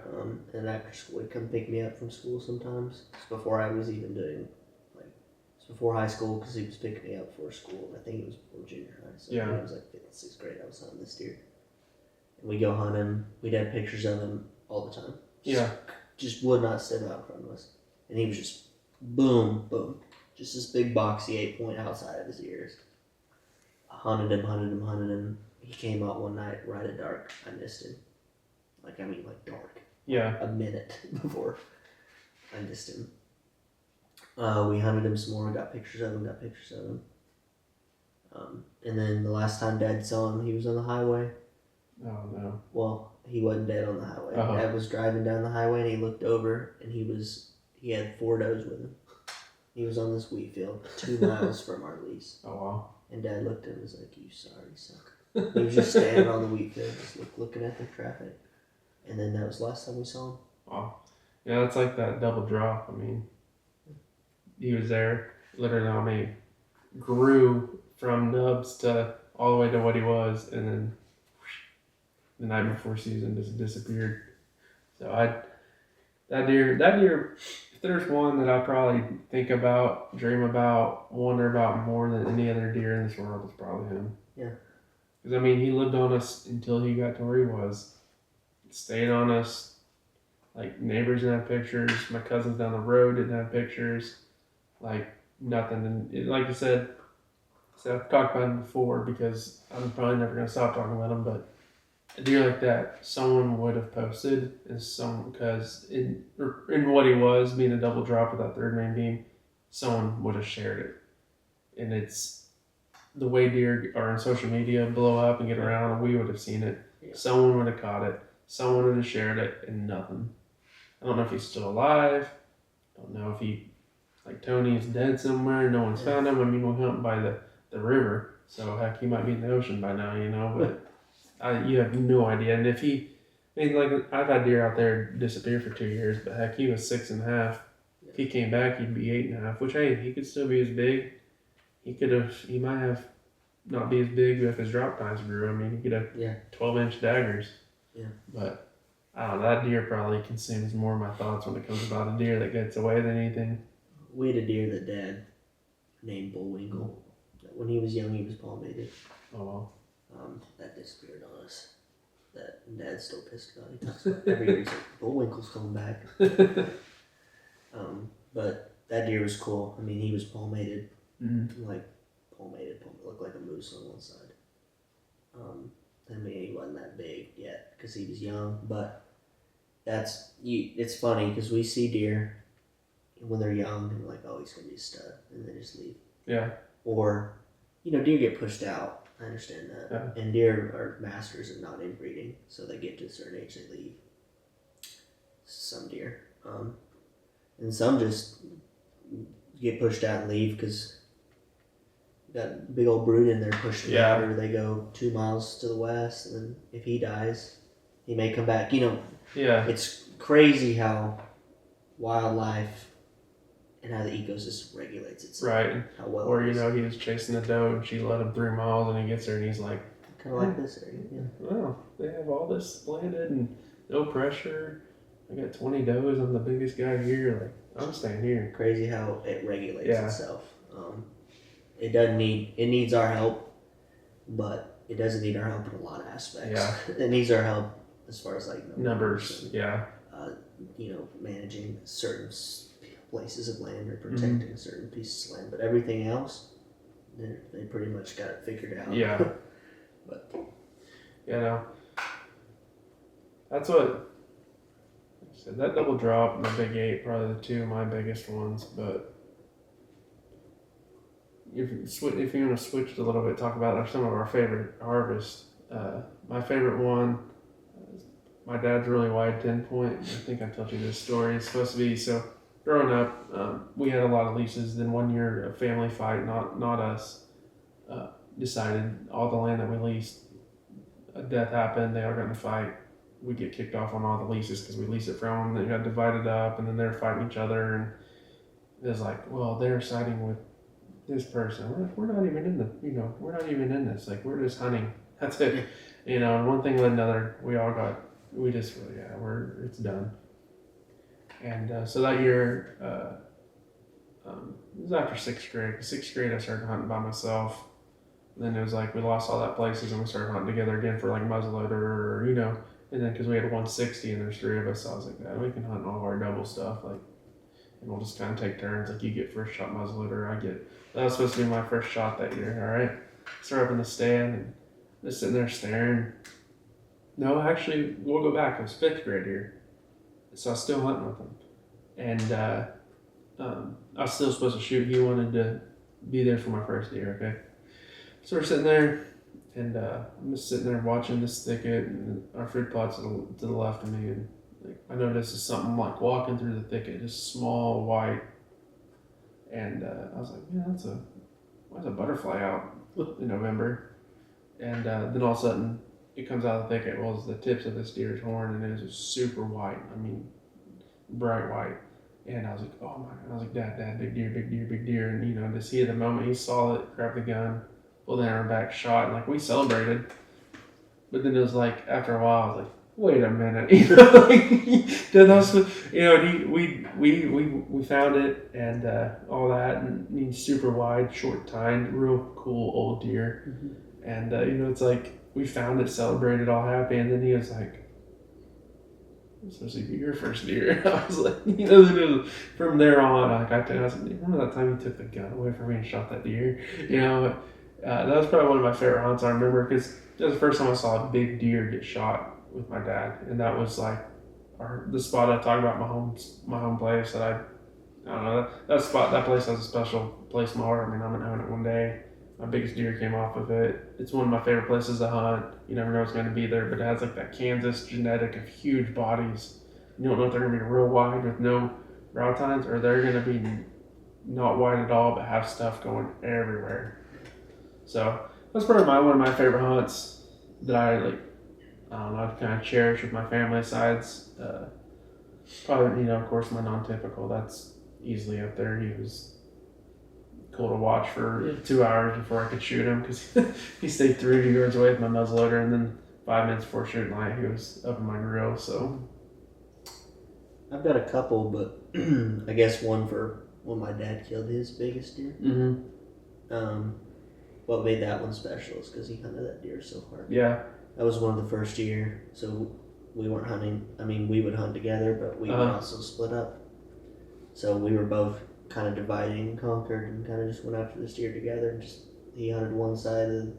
And after school, he'd come pick me up from school sometimes. It's before I was even doing... It's before high school because he was picking me up for school. I think it was before junior high. So when I was like 5th, 6th grade, I was hunting this deer. And we'd go hunt him. We'd have pictures of him all the time. Just would not step out in front of us. And he was just boom, boom. Just this big boxy 8-point outside of his ears. I hunted him. He came out one night right at dark. I missed him. Like dark. Yeah. A minute before I missed him. We hunted him some more and got pictures of him. And then the last time Dad saw him, he was on the highway. Oh, no. Well, he wasn't dead on the highway. Dad was driving down the highway and he looked over and he had 4 does with him. He was on this wheat field 2 miles from our lease. Oh, wow. And Dad looked at him and was like, you sorry son. He was just standing on the wheat field, just looking at the traffic. And then that was the last time we saw him. Wow. Yeah, that's like that double drop. I mean, he was there, literally, grew from nubs to all the way to what he was, and then the night before season just disappeared. So that deer, if there's one that I probably think about, dream about, wonder about more than any other deer in this world, it's probably him. Yeah. Because, he lived on us until he got to where he was. Stayed on us. Like, neighbors didn't have pictures. My cousins down the road didn't have pictures. Like, nothing. And like you said, so I've talked about him before because I'm probably never going to stop talking about him, but a deer like that, someone would have posted, because in what he was being a double drop with that third main beam, someone would have shared it, and it's the way deer are on social media, blow up and get around, we would have seen it. Yeah. Someone would have caught it. Someone would have shared it, and nothing. I don't know if he's still alive. I don't know if like Tony is dead somewhere. No one's found him. I mean, we're hunting by the river, so heck, he might be in the ocean by now, but you have no idea. And if like I've had deer out there disappear for 2 years, but heck, he was 6.5. If he came back, he'd be 8.5. Which, hey, he could still be as big. He might have not be as big if his drop times grew. I mean, he could have 12-inch daggers. Yeah. But I don't know. That deer probably consumes more of my thoughts when it comes about a deer that gets away than anything. We had a deer that Dad named Bullwinkle. When he was young, he was palmated. Oh well. That disappeared on us. That Dad's still pissed about it. He talks about every year. He's like, Bullwinkle's coming back. But that deer was cool. I mean, he was palmated. Mm-hmm. Like, palmated. Looked like a moose on one side. I mean, he wasn't that big yet because he was young. But it's funny because we see deer when they're young and we're like, oh, he's going to be a stud. And they just leave. Yeah. Or, deer get pushed out. I understand that. Yeah. And deer are masters of not inbreeding, so they get to a certain age, they leave. Some deer. And some just get pushed out and leave because got a big old brood in there pushing out, or they go 2 miles to the west, and then if he dies, he may come back. Yeah. It's crazy how wildlife and how the ecosystem regulates itself. Right. How well. Or, he was chasing the doe and she led him 3 miles and he gets there and he's like, kind of like this area. Yeah. Wow, they have all this landed and no pressure. I got 20 does. I'm the biggest guy here. Like, I'm staying here. Crazy how it regulates itself. It needs our help, but it doesn't need our help in a lot of aspects. Yeah. It needs our help as far as like numbers. Yeah. Managing certain places of land or protecting certain pieces of land, but everything else, they pretty much got it figured out. Yeah. But that's what I said. That double drop and the big 8, probably the 2 of my biggest ones. But if you want to switch it a little bit, talk about some of our favorite harvests. My favorite one, my dad's really wide 10-point. I think I told you this story. It's supposed to be so. Growing up, we had a lot of leases. Then one year, a family fight, not us, decided all the land that we leased, a death happened, they all got in a fight. We get kicked off on all the leases because we leased it from them. They got divided up, and then they're fighting each other. And it was like, well, they're siding with this person. We're not even in we're not even in this. Like, we're just hunting. That's it. And one thing led to another. It's done. And so that year, it was after 6th grade. 6th grade, I started hunting by myself. And then it was like we lost all that places, and we started hunting together again for like muzzleloader, And then because we had 160 and there's 3 of us, I was like, we can hunt all of our double stuff, and we'll just kind of take turns. Like, you get first shot muzzleloader, that was supposed to be my first shot that year. All right, start up in the stand and just sitting there staring. No, actually, we'll go back. It was 5th grade here. So I was still hunting with him, and I was still supposed to shoot. He wanted to be there for my first deer. Okay, so we're sitting there, and I'm just sitting there watching this thicket, and our fruit plot's to the left of me, and I noticed something like walking through the thicket, just small, white, and I was like, man, why's a butterfly out in November? And then all of a sudden, it comes out of the thicket. Well, it's the tips of this deer's horn, and it was super white. I mean, bright white. And I was like, oh my God. I was like, Dad, big deer, big deer, big deer. And, just he at the moment, he saw it, grabbed the gun, pulled the arrow back, shot, and we celebrated. But then it was like, after a while, I was like, wait a minute. Then also, we found it and all that, and he's super wide, short tined, real cool old deer. Mm-hmm. And, it's like, we found it, celebrated, all happy, and then he was like, "It's supposed to be your first deer." I was like, from there on, I was like, remember that time you took the gun away from me and shot that deer? That was probably one of my favorite hunts I remember because that was the first time I saw a big deer get shot with my dad, and that was like the spot I talked about, my home place that I don't know, that place has a special place in my heart. I mean, I'm gonna own it one day. My biggest deer came off of it. It's one of my favorite places to hunt. You never know what's going to be there, but it has like that Kansas genetic of huge bodies. You don't know if they're going to be real wide with no brow tines, or they're going to be not wide at all, but have stuff going everywhere. So that's probably one of my favorite hunts that I like. I don't know, I kind of cherish with my family. Besides, probably of course my non-typical. That's easily up there. He was cool to watch for 2 hours before I could shoot him because he stayed 300 yards away with my muzzleloader, and then 5 minutes before shooting light, he was up in my grill. So I've got a couple, but I guess one for when my dad killed his biggest deer. Mm-hmm. What made that one special is because he hunted that deer so hard. Yeah. That was one of the first year, so we weren't hunting. I mean, we would hunt together, but we would also split up. So we were both kind of dividing and conquered, and kind of just went after this deer together. And just he hunted one side of.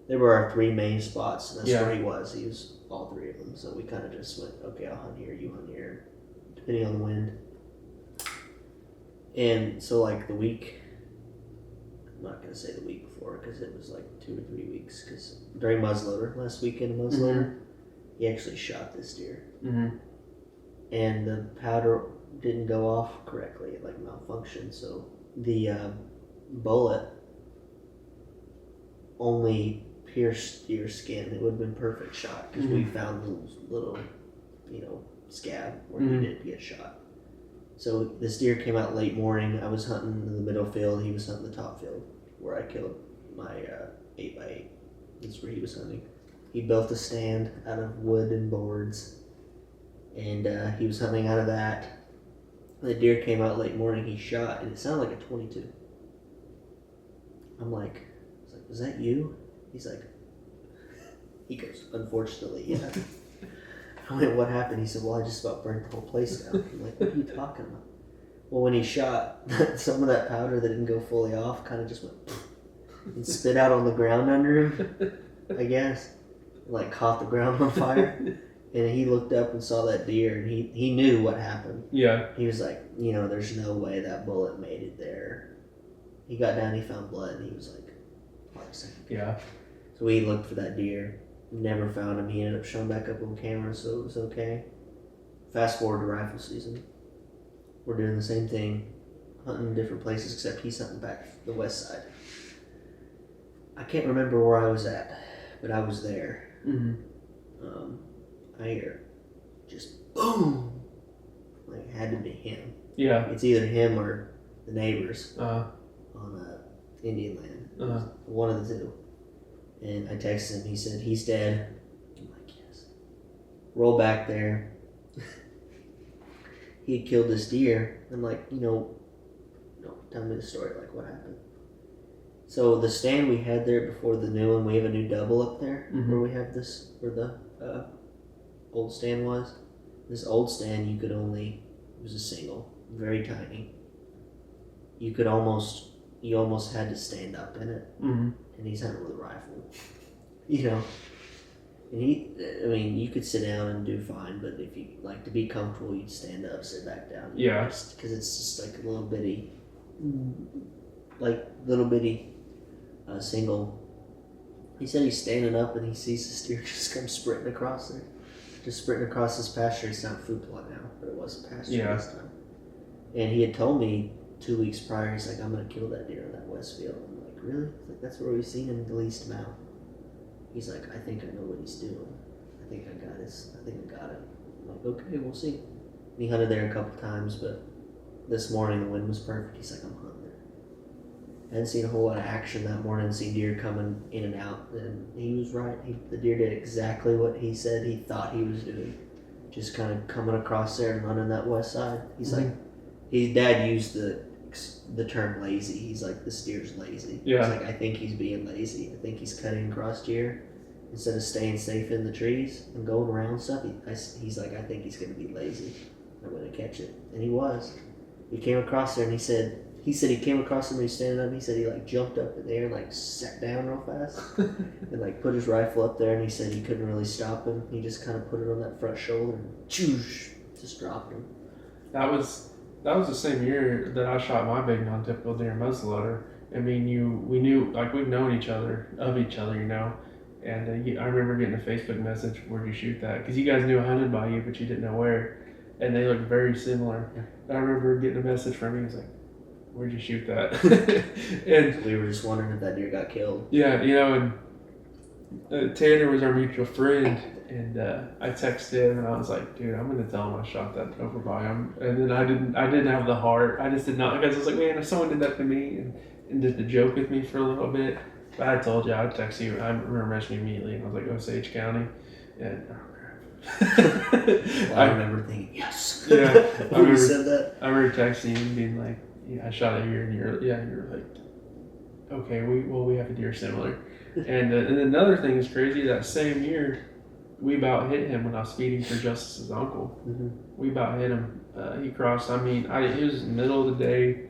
There were our 3 main spots, and that's where he was. He was all 3 of them. So we kind of just went, okay, I'll hunt here, you hunt here, depending on the wind. And so like the week. I'm not going to say the week before because it was like 2 or 3 weeks. Because during muzzleloader, last weekend of muzzleloader, he actually shot this deer. Mm-hmm. And the powder didn't go off correctly. It like malfunctioned. So the bullet only pierced your skin. It would have been perfect shot because we found the little, scab where he did get shot. So this deer came out late morning. I was hunting in the middle field. He was hunting the top field where I killed my 8x8. That's where he was hunting. He built a stand out of wood and boards, and he was hunting out of that. The deer came out late morning. He shot, and it sounded like a 22. I'm like, was that you? He goes, unfortunately, yeah. I went, what happened? He said, well, I just about burnt the whole place down. I'm like, what are you talking about? Well, when he shot, some of that powder that didn't go fully off kind of just went and spit out on the ground under him, I guess. Like, caught the ground on fire. And he looked up and saw that deer, and he knew what happened. Yeah. He was like, there's no way that bullet made it there. He got down, he found blood, and he was like, yeah. So we looked for that deer. Never found him. He ended up showing back up on camera, so it was okay. Fast forward to rifle season. We're doing the same thing, hunting different places, except he's hunting back the west side. I can't remember where I was at, but I was there. Mm-hmm. I hear just boom. Like, it had to be him. Yeah. It's either him or the neighbors on Indian land. One of the two. And I texted him. He said, he's dead. I'm like, yes. Roll back there. He had killed this deer. I'm like, no, tell me the story. Like, what happened? So the stand we had there before the new one, we have a new double up there where we have this, where the old stand was. This old stand, it was a single, very tiny. You almost had to stand up in it. Mm-hmm. And he's hunting with a rifle, And you could sit down and do fine, but if you like to be comfortable, you'd stand up, sit back down. Yeah. Because it's just like a little bitty single. He said he's standing up and he sees this deer just come sprinting across there. Just sprinting across this pasture. It's not food plot now, but it was a pasture this time. And he had told me 2 weeks prior, he's like, I'm going to kill that deer in that west field. I'm like, really? He's like, that's where we've seen him the least amount. He's like, I think I know what he's doing. I think I got it. I'm like, okay, we'll see. And he hunted there a couple times, but this morning the wind was perfect. He's like, I'm hunting there. I hadn't seen a whole lot of action that morning, seen deer coming in and out, and he was right. The deer did exactly what he said he thought he was doing. Just kind of coming across there and running that west side. He's like, his dad used the term lazy. He's like, this deer's lazy. Yeah. He's like, I think he's being lazy. I think he's cutting across deer instead of staying safe in the trees and going around stuff. He's like, I think he's going to be lazy. I'm going to catch it. And he was. He came across there and he said, He said he came across somebody standing up. He said he like jumped up in the air and like sat down real fast and like put his rifle up there. And he said he couldn't really stop him. He just kind of put it on that front shoulder and choosh, just dropped him. That was the same year that I shot my big non-typical deer muzzleloader. I mean, we knew, like, we've known each other, you know. And I remember getting a Facebook message, "Where'd you shoot that?" Because you guys knew I hunted by you, but you didn't know where. And they looked very similar. And I remember getting a message from you. He was like, "Where'd you shoot that?" And we were just wondering if that deer got killed. Yeah, you know, and Tanner was our mutual friend. And I texted him and I was like, "Dude, I'm gonna tell him I shot that over by him." And then I didn't have the heart. I just did not, because I was like, "Man, if someone did that to me and did the joke with me for a little bit." But I told you, I'd text you. I remember messaging you immediately, and I was like, Osage County. And I remember thinking, yes. Yeah. When you said that. I remember texting you and being like, "Yeah, I shot a deer," and you're like, "Okay, we have a deer similar." And another thing is crazy. That same year, we about hit him when I was feeding for Justice's uncle. Mm-hmm. We about hit him. He crossed. I mean, it was the middle of the day.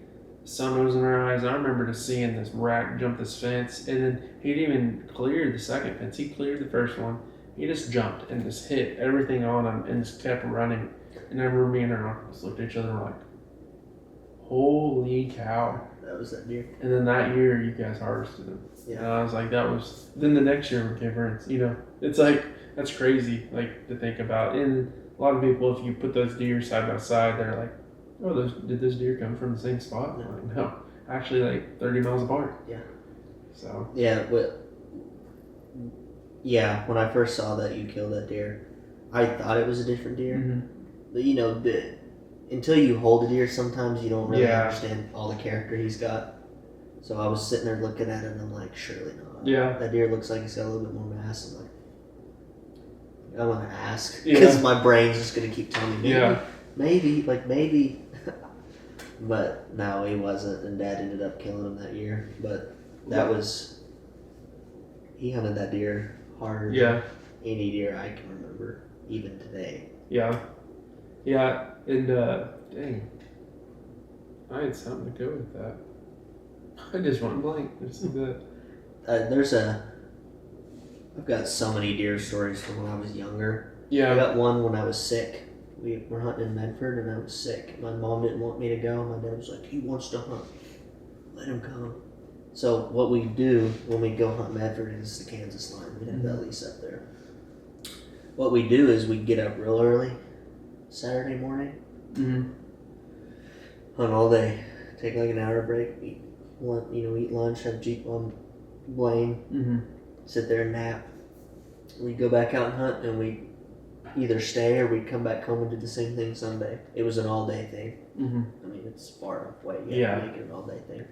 Sun was in our eyes. I remember just seeing this rack jump this fence, and then he didn't even clear the second fence. He cleared the first one. He just jumped and just hit everything on him and just kept running. And I remember me and our uncles looked at each other and were like, "Holy cow!" That was that deer. And then that year, you guys harvested him. Yeah. And I was like, that was. Then the next year with Giverns, you know, it's like, that's crazy, like, to think about. And a lot of people, if you put those deer side by side, they're like, "Oh, did this deer come from the same spot?" I'm like, no, actually, like 30 miles apart. Yeah. So. Yeah, when I first saw that you killed that deer, I thought it was a different deer. Mm-hmm. But you know, until you hold a deer, sometimes you don't really Yeah. understand all the character he's got. So I was sitting there looking at it, and I'm like, surely not. Yeah. That deer looks like he's got a little bit more mass. I'm like, I'm gonna ask, Yeah. because my brain's just gonna keep telling me, maybe. But no, he wasn't, and Dad ended up killing him that year. But that was, he hunted that deer hard. Yeah. Any deer I can remember, even today. Yeah. Yeah. And dang, I had something to go with that. I just went blank. I've got so many deer stories from when I was younger. Yeah. I got one when I was sick. We were hunting in Medford, and I was sick. My mom didn't want me to go. My dad was like, "He wants to hunt. Let him come." So what we do when we go hunt Medford is the Kansas line. We have that lease up there. What we do is we get up real early, Saturday morning, hunt all day, take like an hour break, eat lunch, have Jeep on Blaine, sit there and nap. We go back out and hunt, and we either stay or we'd come back home and do the same thing Sunday. It was an all-day thing. I mean, it's far enough away. You have to make it an all-day thing.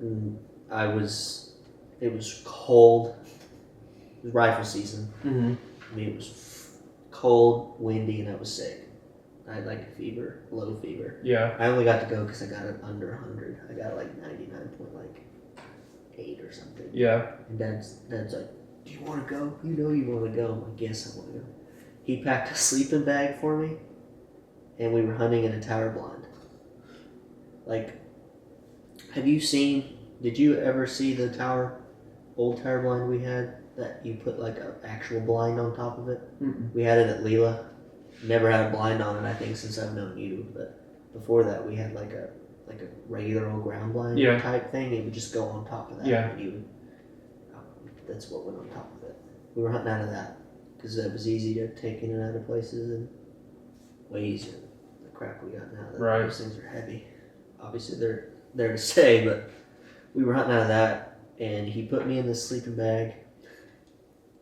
And it was cold. It was rifle season. I mean, it was cold, windy, and I was sick. I had like a fever, low fever. Yeah. I only got to go because I got it under 100. I got like 99.8 or something. Yeah. And Dad's like, "Do you want to go? You know you want to go." I'm like, "Yes, I want to go." He packed a sleeping bag for me, and we were hunting in a tower blind. Like, did you ever see the old tower blind we had that you put like an actual blind on top of it? We had it at Leela. Never had a blind on it, I think, since I've known you. But before that, we had like a regular old ground blind type thing. It would just go on top of that. Yeah. And that's what went on top of it. We were hunting out of that because it was easy to take in and out of places, and way easier than the crap we got now. Right. Those things are heavy. Obviously, they're there to stay, but we were hunting out of that, and he put me in this sleeping bag,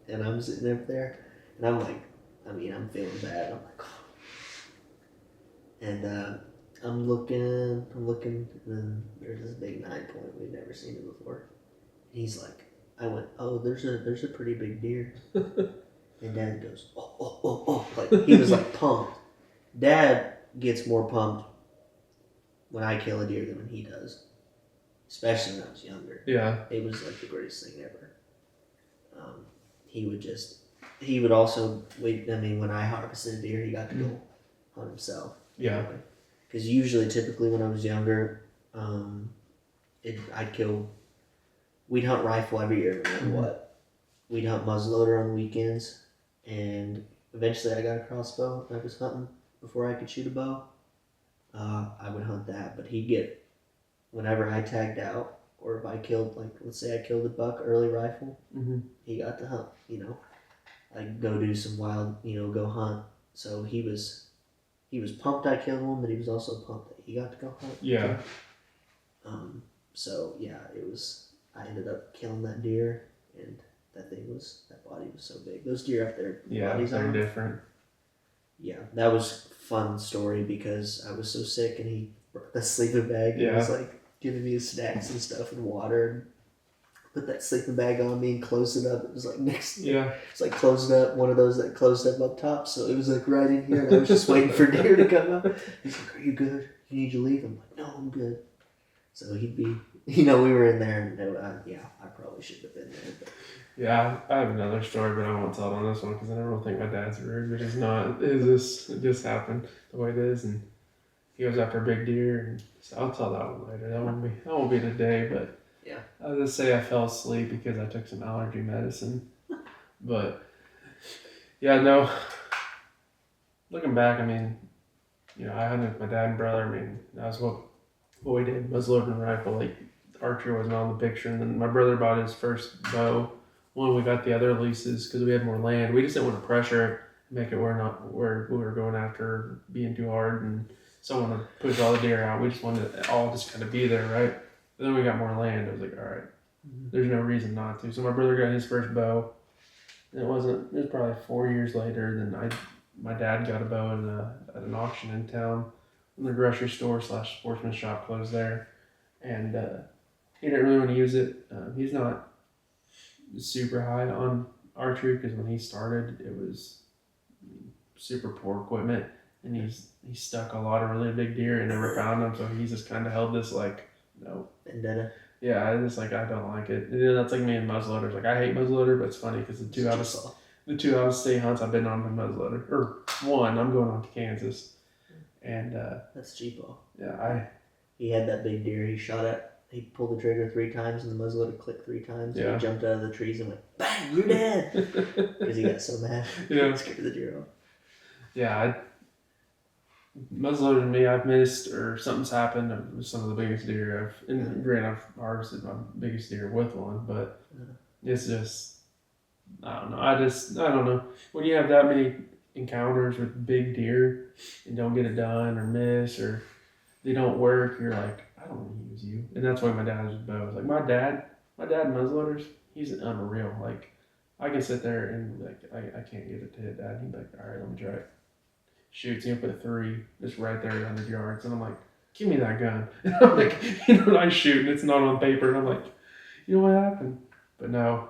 and I'm sitting up there, and I'm like, I'm feeling bad. I'm like, oh. And I'm looking, and then there's this big 9-point. We've never seen it before. And he's like, I went, "Oh, there's a pretty big deer." And Dad goes, oh. Like, he was like pumped. Dad gets more pumped when I kill a deer than when he does. Especially when I was younger. Yeah. It was like the greatest thing ever. He would also, when I harvested a deer, he got to go hunt himself. Yeah. Because usually, typically when I was younger, I'd kill. We'd hunt rifle every year, no matter what. We'd hunt muzzleloader on the weekends, and eventually I got a crossbow. I was hunting before I could shoot a bow. I would hunt that, but he'd get whenever I tagged out, or if I killed, like let's say I killed a buck early rifle, he got to hunt. I'd go do some wild, go hunt. So he was pumped I killed one, but he was also pumped that he got to go hunt. Yeah. So yeah, it was. I ended up killing that deer, and that body was so big. Those deer up there, bodies they're on different. Yeah, that was a fun story because I was so sick, and he brought that sleeping bag. And was like giving me snacks and stuff and water. And put that sleeping bag on me and closed it up. It was like next. Yeah. It's like closed up, one of those that closed up top. So it was like right in here, and I was just waiting for deer to come up. He's like, "Are you good? You need to leave?" I'm like, "No, I'm good." So he'd be, we were in there, and I probably shouldn't have been there. But. Yeah, I have another story, but I won't tell it on this one because I don't think my dad's rude, but he's not. It just happened the way it is, and he was after a big deer, and so I'll tell that one later. That won't be today, but yeah, I'll just say I fell asleep because I took some allergy medicine. But yeah, no. Looking back, I mean, I hunted with my dad and brother. I mean, that was what we did. Muzzleloader and rifle. Like archery wasn't on the picture, and then my brother bought his first bow. When we got the other leases because we had more land, we just didn't want to pressure it, make it where we were going after being too hard and someone to push all the deer out. We just wanted it all just kind of be there, right? But then we got more land. I was like, all right, there's no reason not to. So my brother got his first bow. And it was probably 4 years later than my dad got a bow at an auction in town when the grocery store / sportsman shop closed there. And he didn't really want to use it. He's not super high on archery because when he started it was super poor equipment, and he stuck a lot of really big deer and never found them, so he's just kind of held this like no vendetta. Yeah, I just like I don't like it. That's like me and muzzleloaders. Like I hate muzzleloader, but it's funny because the two out of state hunts I've been on with muzzleloader, or one I'm going on to Kansas, and that's cheapo. Yeah, he had that big deer he shot at. He pulled the trigger 3 times and the muzzleloader clicked 3 times. And he jumped out of the trees and went, "Bang! You're dead!" Because he got so mad. Yeah, he scared the deer off. Yeah, muzzleloader to me, I've missed or something's happened. It was some of the biggest deer granted I've harvested my biggest deer with one, but it's just I don't know. I don't know. When you have that many encounters with big deer and don't get it done or miss or they don't work, you're like, I don't want to use you. And that's why my dad has bows. Like my dad muzzleloaders, he's unreal. Like I can sit there and like I can't get it to hit that. He'd be like, all right, let me try it. Shoots, he'll put 3 just right there at 100 yards. And I'm like, give me that gun. And I'm like, I shoot and it's not on paper. And I'm like, what happened? But no,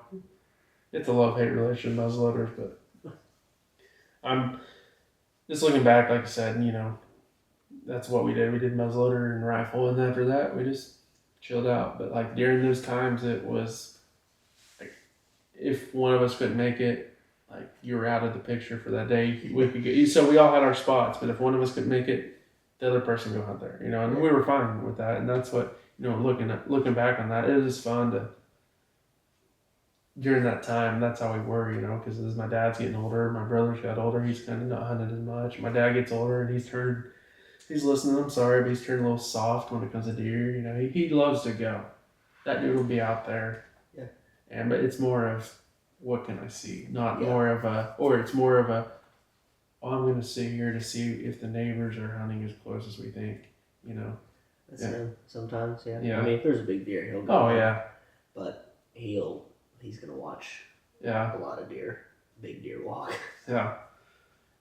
it's a love-hate relationship, muzzleloaders. But I'm just looking back, like I said, that's what we did. We did muzzleloader and rifle, and after that, we just chilled out. But like during those times, it was like if one of us couldn't make it, like you were out of the picture for that day. We could get, so we all had our spots, but if one of us couldn't make it, the other person go out there. And we were fine with that. And that's what looking back on that, it was just fun to. During that time, that's how we were, because as my dad's getting older, my brother's got older, he's kind of not hunting as much. My dad gets older, and he's listening, I'm sorry, but he's turned a little soft when it comes to deer. He loves to go. That dude will be out there. Yeah. But it's more of, what can I see? Not more of it's more of a, I'm going to sit here to see if the neighbors are hunting as close as we think, That's him sometimes, yeah. Yeah. I mean, if there's a big deer, he'll go. Oh, yeah. But he's going to watch a lot of deer, big deer walk. Yeah.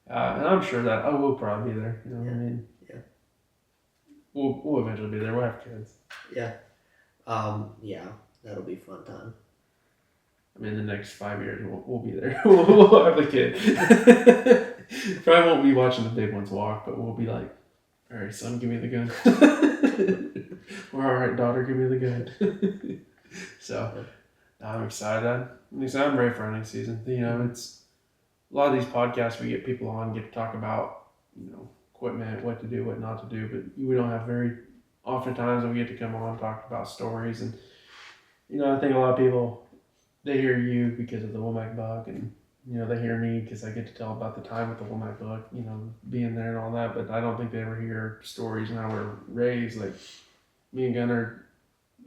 And I'm sure that, we'll probably be there, what I mean? Yeah. We'll eventually be there. We'll have kids. Yeah. Yeah, that'll be a fun time. I mean, the next 5 years, we'll be there. We'll have the kid. Probably won't be watching the big ones walk, but we'll be like, all right, son, give me the gun. Or all right, daughter, give me the gun. So, I'm excited. I'm ready for hunting season. It's a lot of these podcasts we get people on, get to talk about, equipment, what to do, what not to do, but we don't have very oftentimes we get to come on and talk about stories. And, I think a lot of people, they hear you because of the Womack buck, and, they hear me because I get to tell about the time with the Womack buck, being there and all that. But I don't think they ever hear stories and how we're raised. Like, me and Gunner,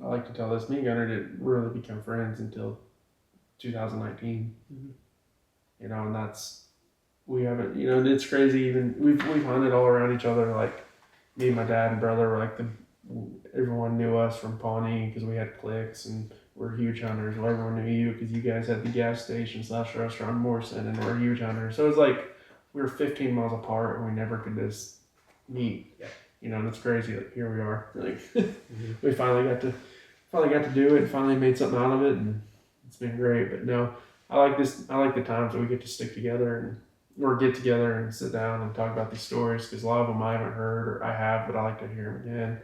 I like to tell this, me and Gunner didn't really become friends until 2019. And that's, we haven't, it's crazy. Even we've hunted all around each other. Like, me and my dad and brother were like everyone knew us from Pawnee because we had clicks and we're huge hunters. Well, everyone knew you because you guys had the gas station / restaurant in Morrison, and we're huge hunters. So it was like we were 15 miles apart and we never could just meet. Yeah. And it's crazy. Like, here we are. Like, we finally got to do it. Finally made something out of it, and it's been great. But no, I like this. I like the times that we get to stick together and or get together and sit down and talk about these stories, because a lot of them I haven't heard, or I have, but I like to hear them again.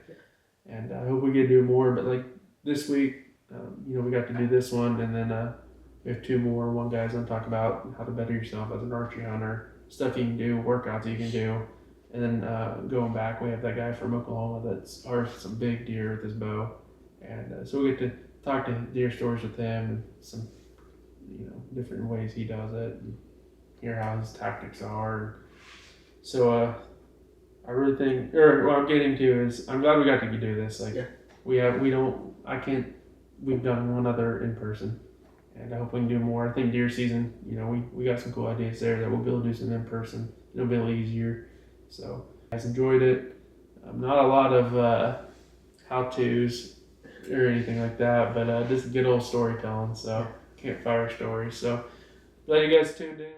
And I hope we get to do more. But like this week, we got to do this one, and then we have 2 more. One guy's going to talk about how to better yourself as an archery hunter, stuff you can do, workouts you can do. And then going back, we have that guy from Oklahoma that's harvested some big deer with his bow. And so we get to talk to deer stories with him and some, different ways he does it, and hear how his tactics are. So I really think, or what I'm getting to is, I'm glad we got to do this. Like, we've done one other in person, and I hope we can do more. I think deer season, we got some cool ideas there that we'll be able to do some in person. It'll be a little easier. So, guys enjoyed it. Not a lot of how-tos or anything like that, but just good old storytelling. So, campfire stories. So, glad you guys tuned in.